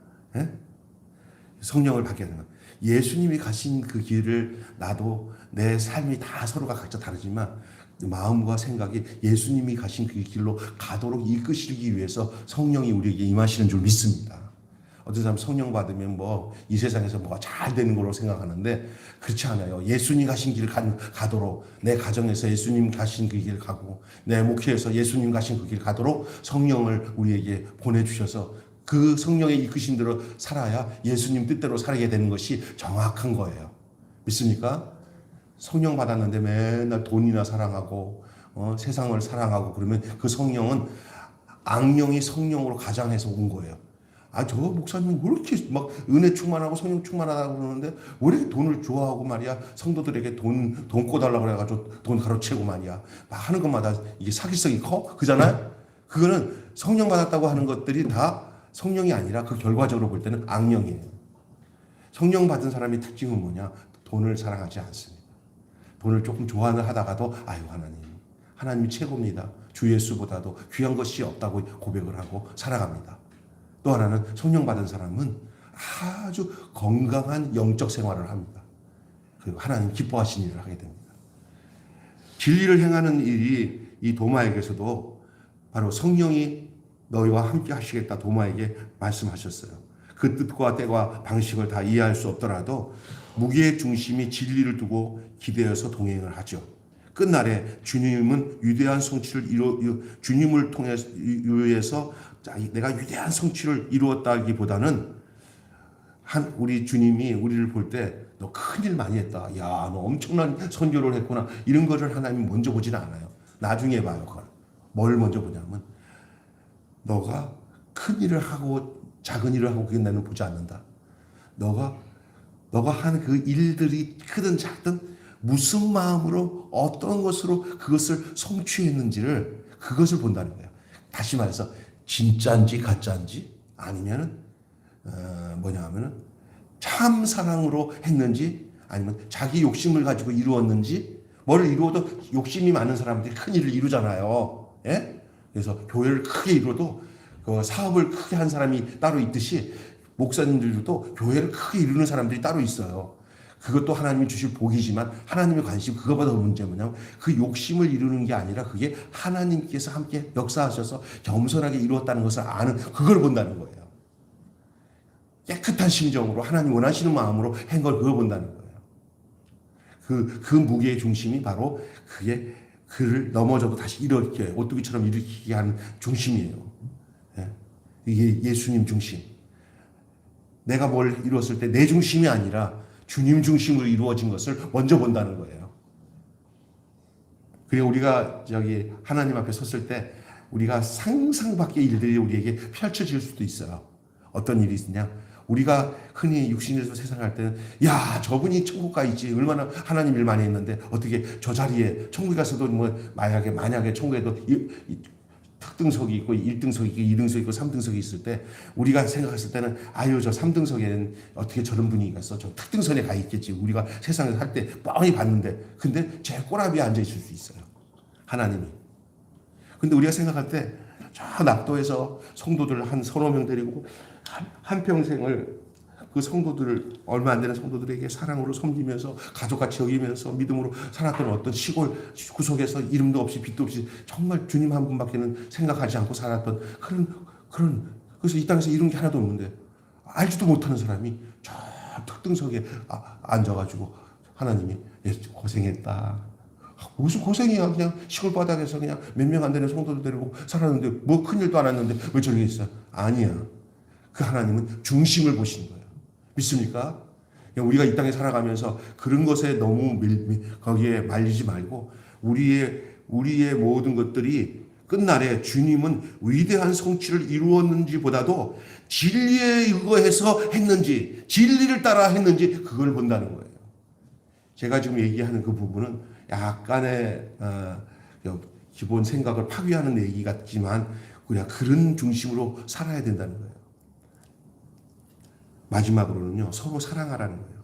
성령을 받게 하는 것. 예수님이 가신 그 길을 나도 내 삶이 다 서로가 각자 다르지만 마음과 생각이 예수님이 가신 그 길로 가도록 이끄시기 위해서 성령이 우리에게 임하시는 줄 믿습니다. 어떤 사람 성령 받으면 이 세상에서 뭐가 잘 되는 걸로 생각하는데 그렇지 않아요. 예수님 가신 길 가도록 내 가정에서 예수님 가신 그 길 가고 내 목회에서 예수님 가신 그 길 가도록 성령을 우리에게 보내주셔서 그 성령의 이끄신 대로 살아야 예수님 뜻대로 살게 되는 것이 정확한 거예요. 믿습니까? 성령 받았는데 맨날 돈이나 사랑하고 세상을 사랑하고 그러면 그 성령은 악령이 성령으로 가장해서 온 거예요. 저 목사님 왜 이렇게 막 은혜 충만하고 성령 충만하다고 그러는데 왜 이렇게 돈을 좋아하고 말이야. 성도들에게 돈 꿔달라고 그래가지고 돈 가로채고 말이야. 막 하는 것마다 이게 사기성이 커? 그잖아요? 그거는 성령 받았다고 하는 것들이 다 성령이 아니라 그 결과적으로 볼 때는 악령이에요. 성령 받은 사람의 특징은 뭐냐? 돈을 사랑하지 않습니다. 돈을 조금 좋아는 하다가도 하나님이 최고입니다. 주 예수보다도 귀한 것이 없다고 고백을 하고 살아갑니다. 또 하나는 성령 받은 사람은 아주 건강한 영적 생활을 합니다. 그리고 하나님 기뻐하신 일을 하게 됩니다. 진리를 행하는 일이 이 도마에게서도 바로 성령이 너희와 함께 하시겠다 도마에게 말씀하셨어요. 그 뜻과 때와 방식을 다 이해할 수 없더라도 무게의 중심이 진리를 두고 기대어서 동행을 하죠. 끝날에 주님은 위대한 성취를 주님을 통해서 내가 위대한 성취를 이루었다기보다는 우리 주님이 우리를 볼 때 너 큰일 많이 했다. 야, 너 엄청난 선교를 했구나. 이런 거를 하나님이 먼저 보지는 않아요. 나중에 봐요. 그걸. 뭘 먼저 보냐면 너가 큰 일을 하고 작은 일을 하고 그게 나는 보지 않는다. 너가 한 그 일들이 크든 작든 무슨 마음으로 어떤 것으로 그것을 성취했는지를 그것을 본다는 거예요. 다시 말해서 진짜인지 가짜인지 아니면은 뭐냐면은 참 사랑으로 했는지 아니면 자기 욕심을 가지고 이루었는지 뭐를 이루어도 욕심이 많은 사람들이 큰 일을 이루잖아요. 예? 그래서 교회를 크게 이루어도 그 사업을 크게 한 사람이 따로 있듯이 목사님들도 교회를 크게 이루는 사람들이 따로 있어요. 그것도 하나님이 주실 복이지만 하나님의 관심 그거보다 문제는 뭐냐면 그 욕심을 이루는 게 아니라 그게 하나님께서 함께 역사하셔서 겸손하게 이루었다는 것을 아는 그걸 본다는 거예요. 깨끗한 심정으로 하나님 원하시는 마음으로 한 걸 그걸 본다는 거예요. 그 무게의 중심이 바로 그게 그를 넘어져도 다시 일으키게 오뚜기처럼 일으키게 하는 중심이에요. 이게 예수님 중심. 내가 뭘 이루었을 때 내 중심이 아니라 주님 중심으로 이루어진 것을 먼저 본다는 거예요. 그리고 우리가 하나님 앞에 섰을 때 우리가 상상 밖의 일들이 우리에게 펼쳐질 수도 있어요. 어떤 일이 있냐? 우리가 흔히 육신에서 세상을 할 때는 야 저분이 천국 가 있지 얼마나 하나님 일 많이 했는데 어떻게 저 자리에 천국에 가서도 뭐 만약에 천국에도 특등석이 있고 1등석이 있고 2등석이 있고 3등석이 있을 때 우리가 생각했을 때는 저 3등석에는 어떻게 저런 분위기가 있어 저 특등석에 가 있겠지 우리가 세상에서 할 때 뻔히 봤는데 근데 제 꼬라비에 앉아 있을 수 있어요. 하나님이. 근데 우리가 생각할 때 저 낙도에서 성도들 한 서너 명 데리고 한 평생을 그 성도들을 얼마 안 되는 성도들에게 사랑으로 섬기면서 가족같이 여기면서 믿음으로 살았던 어떤 시골 구석에서 이름도 없이 빛도 없이 정말 주님 한 분밖에는 생각하지 않고 살았던 그런 그래서 이 땅에서 이룬 게 하나도 없는데 알지도 못하는 사람이 저 특등석에 앉아가지고 하나님이 고생했다. 무슨 고생이야. 그냥 시골 바닥에서 그냥 몇 명 안 되는 성도들 데리고 살았는데 뭐 큰일도 안 했는데 왜 저렇게 있어? 아니야. 그 하나님은 중심을 보시는 거예요. 믿습니까? 우리가 이 땅에 살아가면서 그런 것에 너무 거기에 말리지 말고 우리의 모든 것들이 끝날에 주님은 위대한 성취를 이루었는지 보다도 진리에 의거해서 했는지 진리를 따라 했는지 그걸 본다는 거예요. 제가 지금 얘기하는 그 부분은 약간의 기본 생각을 파괴하는 얘기 같지만 우리가 그런 중심으로 살아야 된다는 거예요. 마지막으로는요, 서로 사랑하라는 거예요.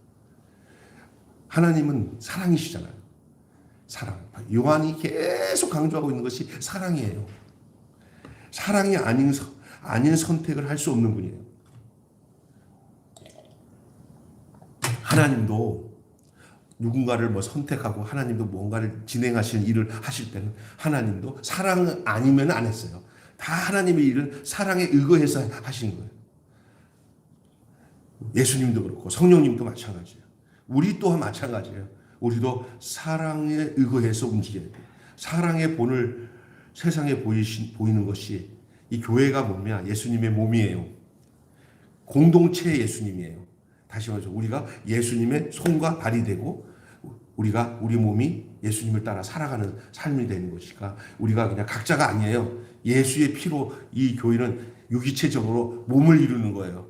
하나님은 사랑이시잖아요. 사랑. 요한이 계속 강조하고 있는 것이 사랑이에요. 사랑이 아닌 선택을 할 수 없는 분이에요. 하나님도 누군가를 선택하고 하나님도 뭔가를 진행하시는 일을 하실 때는 하나님도 사랑 아니면 안 했어요. 다 하나님의 일은 사랑에 의거해서 하시는 거예요. 예수님도 그렇고 성령님도 마찬가지예요. 우리 또한 마찬가지예요. 우리도 사랑에 의거해서 움직여야 돼요. 사랑의 본을 세상에 보이는 것이 이 교회가 뭐냐? 예수님의 몸이에요. 공동체의 예수님이에요. 다시 말해서 우리가 예수님의 손과 발이 되고 우리가 우리 몸이 예수님을 따라 살아가는 삶이 되는 것이니까 우리가 그냥 각자가 아니에요. 예수의 피로 이 교회는 유기체적으로 몸을 이루는 거예요.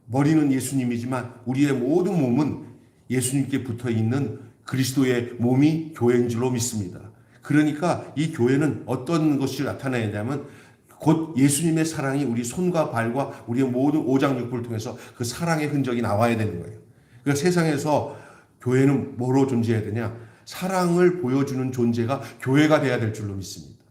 머리는 예수님이지만 우리의 모든 몸은 예수님께 붙어 있는 그리스도의 몸이 교회인 줄로 믿습니다. 그러니까 이 교회는 어떤 것이 나타나야 되냐면 곧 예수님의 사랑이 우리 손과 발과 우리의 모든 오장육부를 통해서 그 사랑의 흔적이 나와야 되는 거예요. 그러니까 세상에서 교회는 뭐로 존재해야 되냐? 사랑을 보여주는 존재가 교회가 돼야 될 줄로 믿습니다.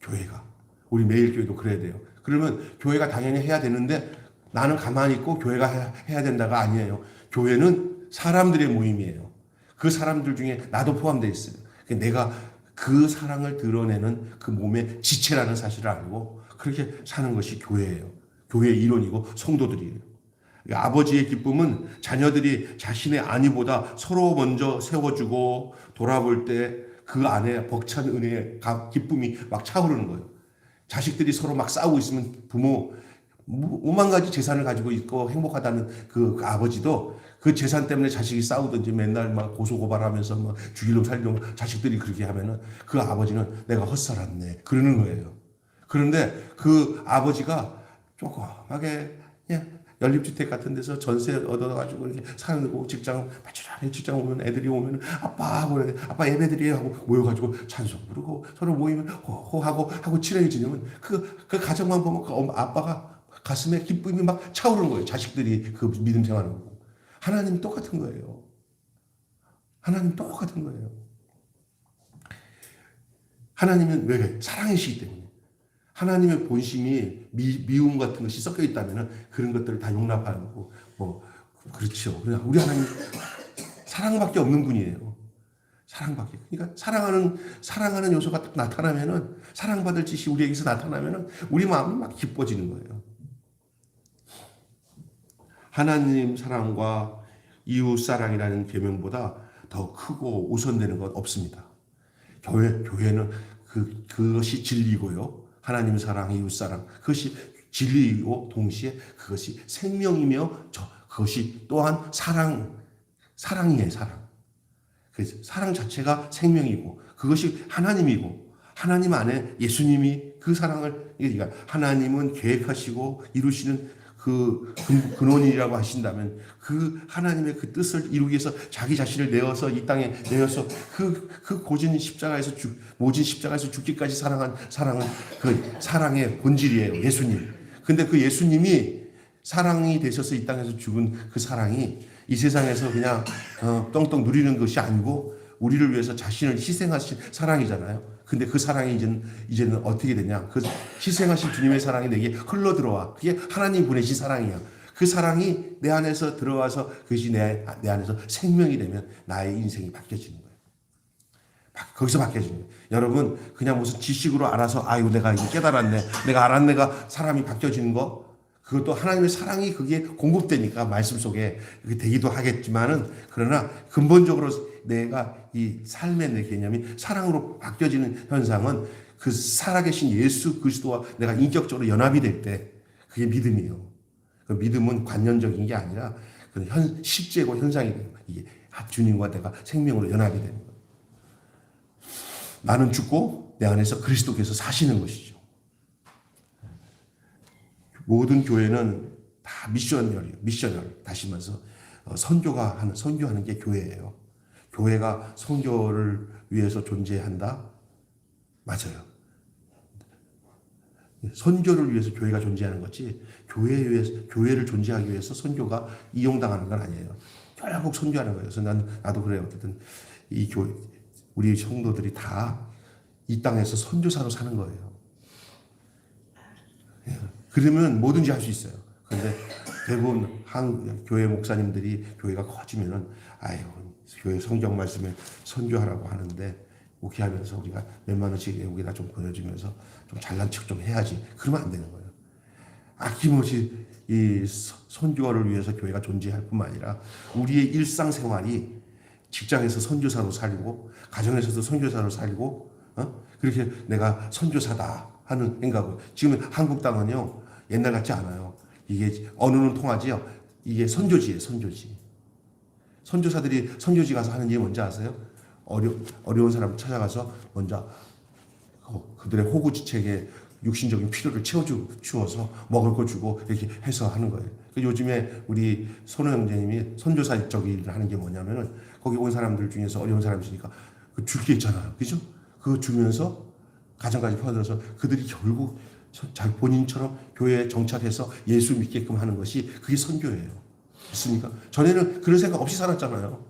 교회가. 우리 매일교회도 그래야 돼요. 그러면 교회가 당연히 해야 되는데 나는 가만히 있고 교회가 해야 된다가 아니에요. 교회는 사람들의 모임이에요. 그 사람들 중에 나도 포함되어 있어요. 내가 그 사랑을 드러내는 그 몸의 지체라는 사실을 알고 그렇게 사는 것이 교회예요. 교회의 이론이고 성도들이에요. 아버지의 기쁨은 자녀들이 자신의 안위보다 서로 먼저 세워주고 돌아볼 때 그 안에 벅찬 은혜의 기쁨이 막 차오르는 거예요. 자식들이 서로 막 싸우고 있으면 부모 5만 가지 재산을 가지고 있고 행복하다는 그 아버지도 그 재산 때문에 자식이 싸우든지 맨날 막 고소고발하면서 막 죽이려고 살려고 자식들이 그렇게 하면은 그 아버지는 내가 헛살았네 그러는 거예요. 그런데 그 아버지가 조그맣게 그냥 연립주택 같은 데서 전세 얻어가지고 이렇게 사는 거 직장 바치라니 직장 오면 애들이 오면 아빠 그래 아빠 예배드려요 하고 모여가지고 찬송 부르고 서로 모이면 호하고 친해지면 그 가정만 보면 그 아빠가 가슴에 기쁨이 막 차오르는 거예요. 자식들이 그 믿음 생활하는 거. 하나님 똑같은 거예요. 하나님 똑같은 거예요. 하나님은 왜 사랑이시기 때문에. 하나님의 본심이 미움 같은 것이 섞여 있다면 그런 것들을 다 용납하고 그렇죠. 우리 하나님 사랑밖에 없는 분이에요. 사랑밖에. 그러니까 사랑하는 요소가 딱 나타나면은 사랑받을 짓이 우리에게서 나타나면은 우리 마음이 막 기뻐지는 거예요. 하나님 사랑과 이웃 사랑이라는 계명보다 더 크고 우선되는 건 없습니다. 교회는 그것이 진리고요. 하나님 사랑, 이웃 사랑 그것이 진리이고 동시에 그것이 생명이며 그것이 또한 사랑이에요. 사랑. 그래서 사랑 자체가 생명이고 그것이 하나님이고 하나님 안에 예수님이 그 사랑을 그러니까 하나님은 계획하시고 이루시는 그 근원이라고 하신다면 그 하나님의 그 뜻을 이루기 위해서 자기 자신을 내어서 이 땅에 내어서 그 모진 십자가에서 죽기까지 사랑한 사랑은 그 사랑의 본질이에요. 예수님. 근데 그 예수님이 사랑이 되셔서 이 땅에서 죽은 그 사랑이 이 세상에서 그냥 떵떵 누리는 것이 아니고 우리를 위해서 자신을 희생하신 사랑이잖아요. 근데 그 사랑이 이제는 어떻게 되냐? 그 희생하신 주님의 사랑이 내게 흘러 들어와. 그게 하나님 보내신 사랑이야. 그 사랑이 내 안에서 들어와서 그것이 내 안에서 생명이 되면 나의 인생이 바뀌어지는 거예요. 거기서 바뀌어지는 거예요. 여러분 그냥 무슨 지식으로 알아서 아유 내가 이제 깨달았네. 내가 알았네가 사람이 바뀌어지는 거 그것도 하나님의 사랑이 그게 공급되니까 말씀 속에 그게 되기도 하겠지만은 그러나 근본적으로 내가 이 삶의 내 개념이 사랑으로 바뀌어지는 현상은 그 살아계신 예수 그리스도와 내가 인격적으로 연합이 될 때 그게 믿음이에요. 그 믿음은 관념적인 게 아니라 그 실제고 현상이 돼요. 이게 주님과 내가 생명으로 연합이 되는 거예요. 나는 죽고 내 안에서 그리스도께서 사시는 것이죠. 모든 교회는 다 미셔널 다시 말해서 선교하는 게 교회예요. 교회가 선교를 위해서 존재한다? 맞아요. 선교를 위해서 교회가 존재하는 거지 교회를 존재하기 위해서 선교가 이용당하는 건 아니에요. 결국 선교하는 거예요. 그래서 나도 그래요. 어쨌든 이 교회 우리 성도들이 다 이 땅에서 선교사로 사는 거예요. 그러면 뭐든지 할 수 있어요. 그런데 대부분 교회 목사님들이 교회가 커지면은 교회 성경 말씀에 선교하라고 하는데 목회하면서 우리가 몇만 원씩 여기다 좀 보내주면서 좀 잘난 척 좀 해야지. 그러면 안 되는 거예요. 아낌없이 이 선교를 위해서 교회가 존재할 뿐만 아니라 우리의 일상생활이 직장에서 선교사로 살고 가정에서도 선교사로 살고 그렇게 내가 선교사다 하는 생각을 지금 한국 땅은요 옛날 같지 않아요. 이게 언어는 통하지요. 이게 선교지예요, 선교지. 선교사들이 선교지 가서 하는 일이 뭔지 아세요? 어려운 사람을 찾아가서 먼저 그들의 호구지책에 육신적인 필요를 채워주어서 먹을 거 주고 이렇게 해서 하는 거예요. 요즘에 우리 손호 형제님이 선교사 적 일을 하는 게 뭐냐면은 거기 온 사람들 중에서 어려운 사람이 있으니까 그 줄 게 있잖아요. 그죠? 그거 주면서 가정까지 포함해서 그들이 결국 자기 본인처럼 교회에 정착해서 예수 믿게끔 하는 것이 그게 선교예요. 맞습니까? 전에는 그런 생각 없이 살았잖아요.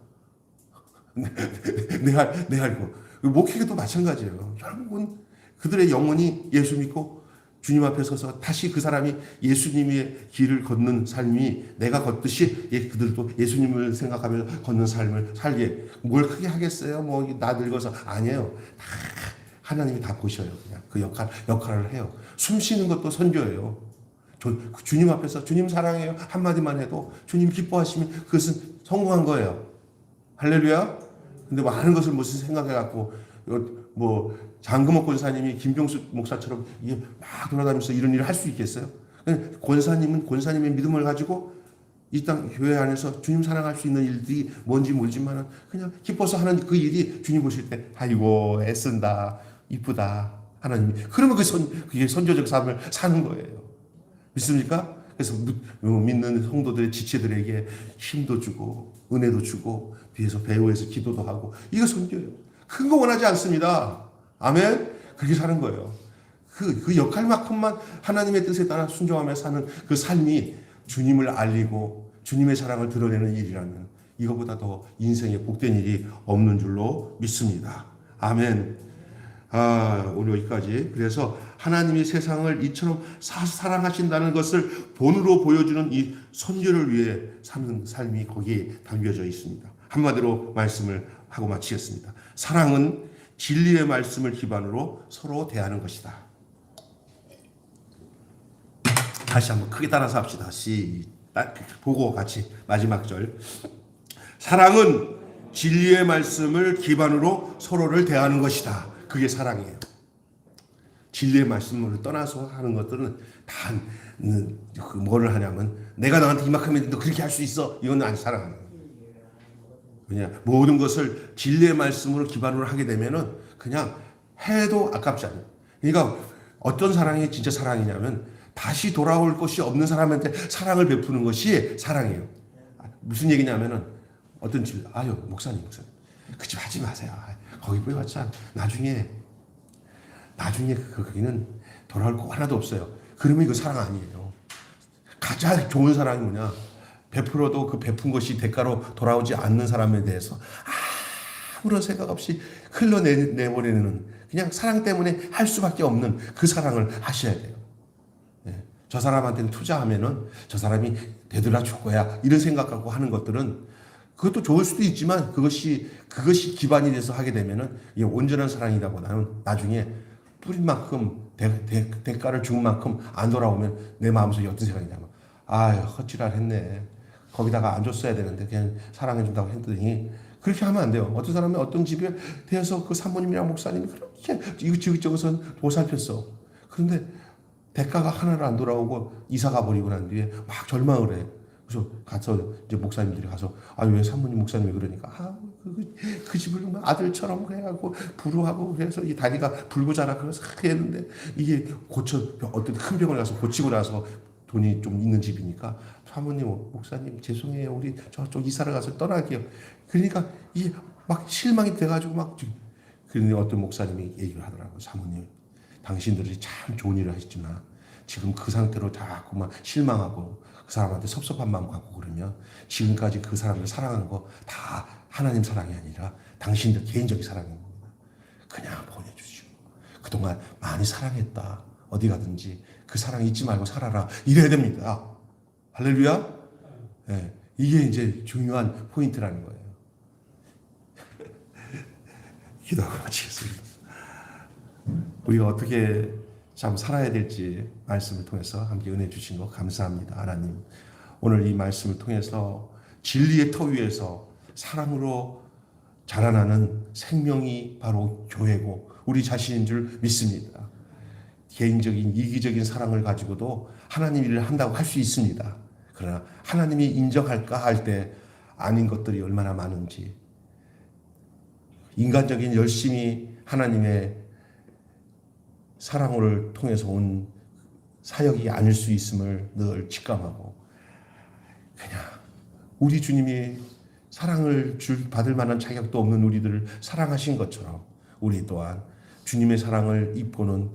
내 알고. 목회도 마찬가지예요. 결국은 그들의 영혼이 예수 믿고 주님 앞에 서서 다시 그 사람이 예수님의 길을 걷는 삶이 내가 걷듯이 그들도 예수님을 생각하며 걷는 삶을 살게. 뭘 크게 하겠어요? 뭐 나 늙어서. 아니에요. 다 하나님이 다 보셔요. 그냥 그 역할을 해요. 숨 쉬는 것도 선교예요. 주님 앞에서 주님 사랑해요 한마디만 해도 주님 기뻐하시면 그것은 성공한 거예요. 할렐루야. 근데 많은 것을 무슨 생각해갖고 뭐 장금옥 권사님이 김병수 목사처럼 이게 막 돌아다니면서 이런 일을 할 수 있겠어요? 권사님은 권사님의 믿음을 가지고 이 땅 교회 안에서 주님 사랑할 수 있는 일들이 뭔지 모르지만 그냥 기뻐서 하는 그 일이 주님 보실 때 아이고 애쓴다 이쁘다 하나님이 그러면 그게 선교적 삶을 사는 거예요. 믿습니까? 그래서 믿는 성도들의 지체들에게 힘도 주고 은혜도 주고 뒤에서 배후에서 기도도 하고 이거 선교예요. 큰 거 원하지 않습니다. 아멘. 그렇게 사는 거예요. 그 역할만큼만 하나님의 뜻에 따라 순종하며 사는 그 삶이 주님을 알리고 주님의 사랑을 드러내는 일이라면 이거보다 더 인생에 복된 일이 없는 줄로 믿습니다. 아멘. 오늘 여기까지. 그래서 하나님이 세상을 이처럼 사랑하신다는 것을 본으로 보여주는 이 선교를 위해 사는 삶이 거기에 담겨져 있습니다. 한마디로 말씀을 하고 마치겠습니다. 사랑은 진리의 말씀을 기반으로 서로 대하는 것이다. 다시 한번 크게 따라서 합시다. 보고 같이 마지막 절. 사랑은 진리의 말씀을 기반으로 서로를 대하는 것이다. 그게 사랑이에요. 진리의 말씀을 떠나서 하는 것들은 다 뭐를 하냐면 내가 너한테 이만큼이면 너 그렇게 할 수 있어. 이건 안 사랑하는 거예요. 그냥 모든 것을 진리의 말씀으로 기반으로 하게 되면은 그냥 해도 아깝지 않아요. 그러니까 어떤 사랑이 진짜 사랑이냐면 다시 돌아올 것이 없는 사람한테 사랑을 베푸는 것이 사랑이에요. 무슨 얘기냐면은 어떤 집, 목사님. 그 집 하지 마세요. 거기 보여봤자 나중에 거기는 돌아올 거 하나도 없어요. 그러면 이거 사랑 아니에요. 가장 좋은 사랑이 뭐냐? 베풀어도 그 베푼 것이 대가로 돌아오지 않는 사람에 대해서 아무런 생각 없이 흘러내버리는 그냥 사랑 때문에 할 수밖에 없는 그 사랑을 하셔야 돼요. 저 사람한테는 투자하면은 저 사람이 되돌아 줄 거야. 이런 생각하고 하는 것들은 그것도 좋을 수도 있지만 그것이 기반이 돼서 하게 되면은 이게 온전한 사랑이라보다는 나중에 뿌린 만큼 대가를 준 만큼 안 돌아오면 내 마음속에 어떤 생각이냐면 헛지랄 했네. 거기다가 안 줬어야 되는데 그냥 사랑해 준다고 했더니 그렇게 하면 안 돼요. 어떤 사람은 어떤 집에 대해서 그 사모님이랑 목사님이 그렇게 이것저것은 보살폈어. 그런데 대가가 하나도 안 돌아오고 이사 가버리고 난 뒤에 막 절망을 해. 그래서 가서 이제 목사님들이 가서 왜 사모님 목사님이 그러니까 그 집을 아들처럼 해하고 부르하고 그래서 이 다리가 불고 자라 그래서 했는데 이게 어떤 큰 병을 가서 고치고 나서 돈이 좀 있는 집이니까 사모님 목사님 죄송해요 우리 저쪽 이사를 가서 떠날게요. 그러니까 이게 막 실망이 돼가지고 그런데 어떤 목사님이 얘기를 하더라고요. 사모님 당신들이 참 좋은 일을 하셨지만 지금 그 상태로 자꾸 막 실망하고 그 사람한테 섭섭한 마음 갖고 그러면 지금까지 그 사람을 사랑한 거 다 하나님 사랑이 아니라 당신들 개인적인 사랑인 겁니다. 그냥 보내주시고 그동안 많이 사랑했다. 어디 가든지 그 사랑 잊지 말고 살아라. 이래야 됩니다. 할렐루야. 네, 이게 이제 중요한 포인트라는 거예요. 기도하고 마치겠습니다. 우리가 어떻게 참 살아야 될지 말씀을 통해서 함께 은혜 주신 거 감사합니다. 하나님 오늘 이 말씀을 통해서 진리의 터 위에서 사랑으로 자라나는 생명이 바로 교회고 우리 자신인 줄 믿습니다. 개인적인 이기적인 사랑을 가지고도 하나님 일을 한다고 할 수 있습니다. 그러나 하나님이 인정할까 할 때 아닌 것들이 얼마나 많은지, 인간적인 열심이 하나님의 사랑을 통해서 온 사역이 아닐 수 있음을 늘 직감하고, 그냥 우리 주님이 사랑을 받을 만한 자격도 없는 우리들을 사랑하신 것처럼 우리 또한 주님의 사랑을 입고는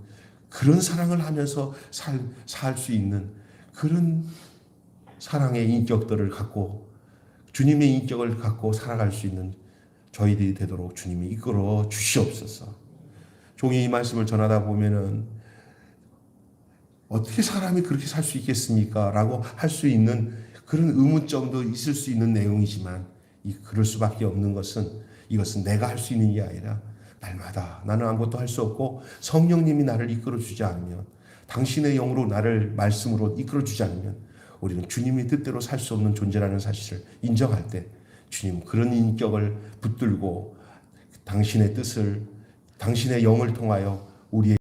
그런 사랑을 하면서 살 수 있는 그런 사랑의 인격들을 갖고, 주님의 인격을 갖고 살아갈 수 있는 저희들이 되도록 주님이 이끌어 주시옵소서. 종이 이 말씀을 전하다 보면은 어떻게 사람이 그렇게 살 수 있겠습니까? 라고 할 수 있는 그런 의문점도 있을 수 있는 내용이지만, 그럴 수밖에 없는 것은, 이것은 내가 할 수 있는 게 아니라 날마다 나는 아무것도 할 수 없고 성령님이 나를 이끌어 주지 않으면, 당신의 영으로 나를 말씀으로 이끌어 주지 않으면 우리는 주님의 뜻대로 살 수 없는 존재라는 사실을 인정할 때 주님 그런 인격을 붙들고 당신의 뜻을, 당신의 영을 통하여 우리의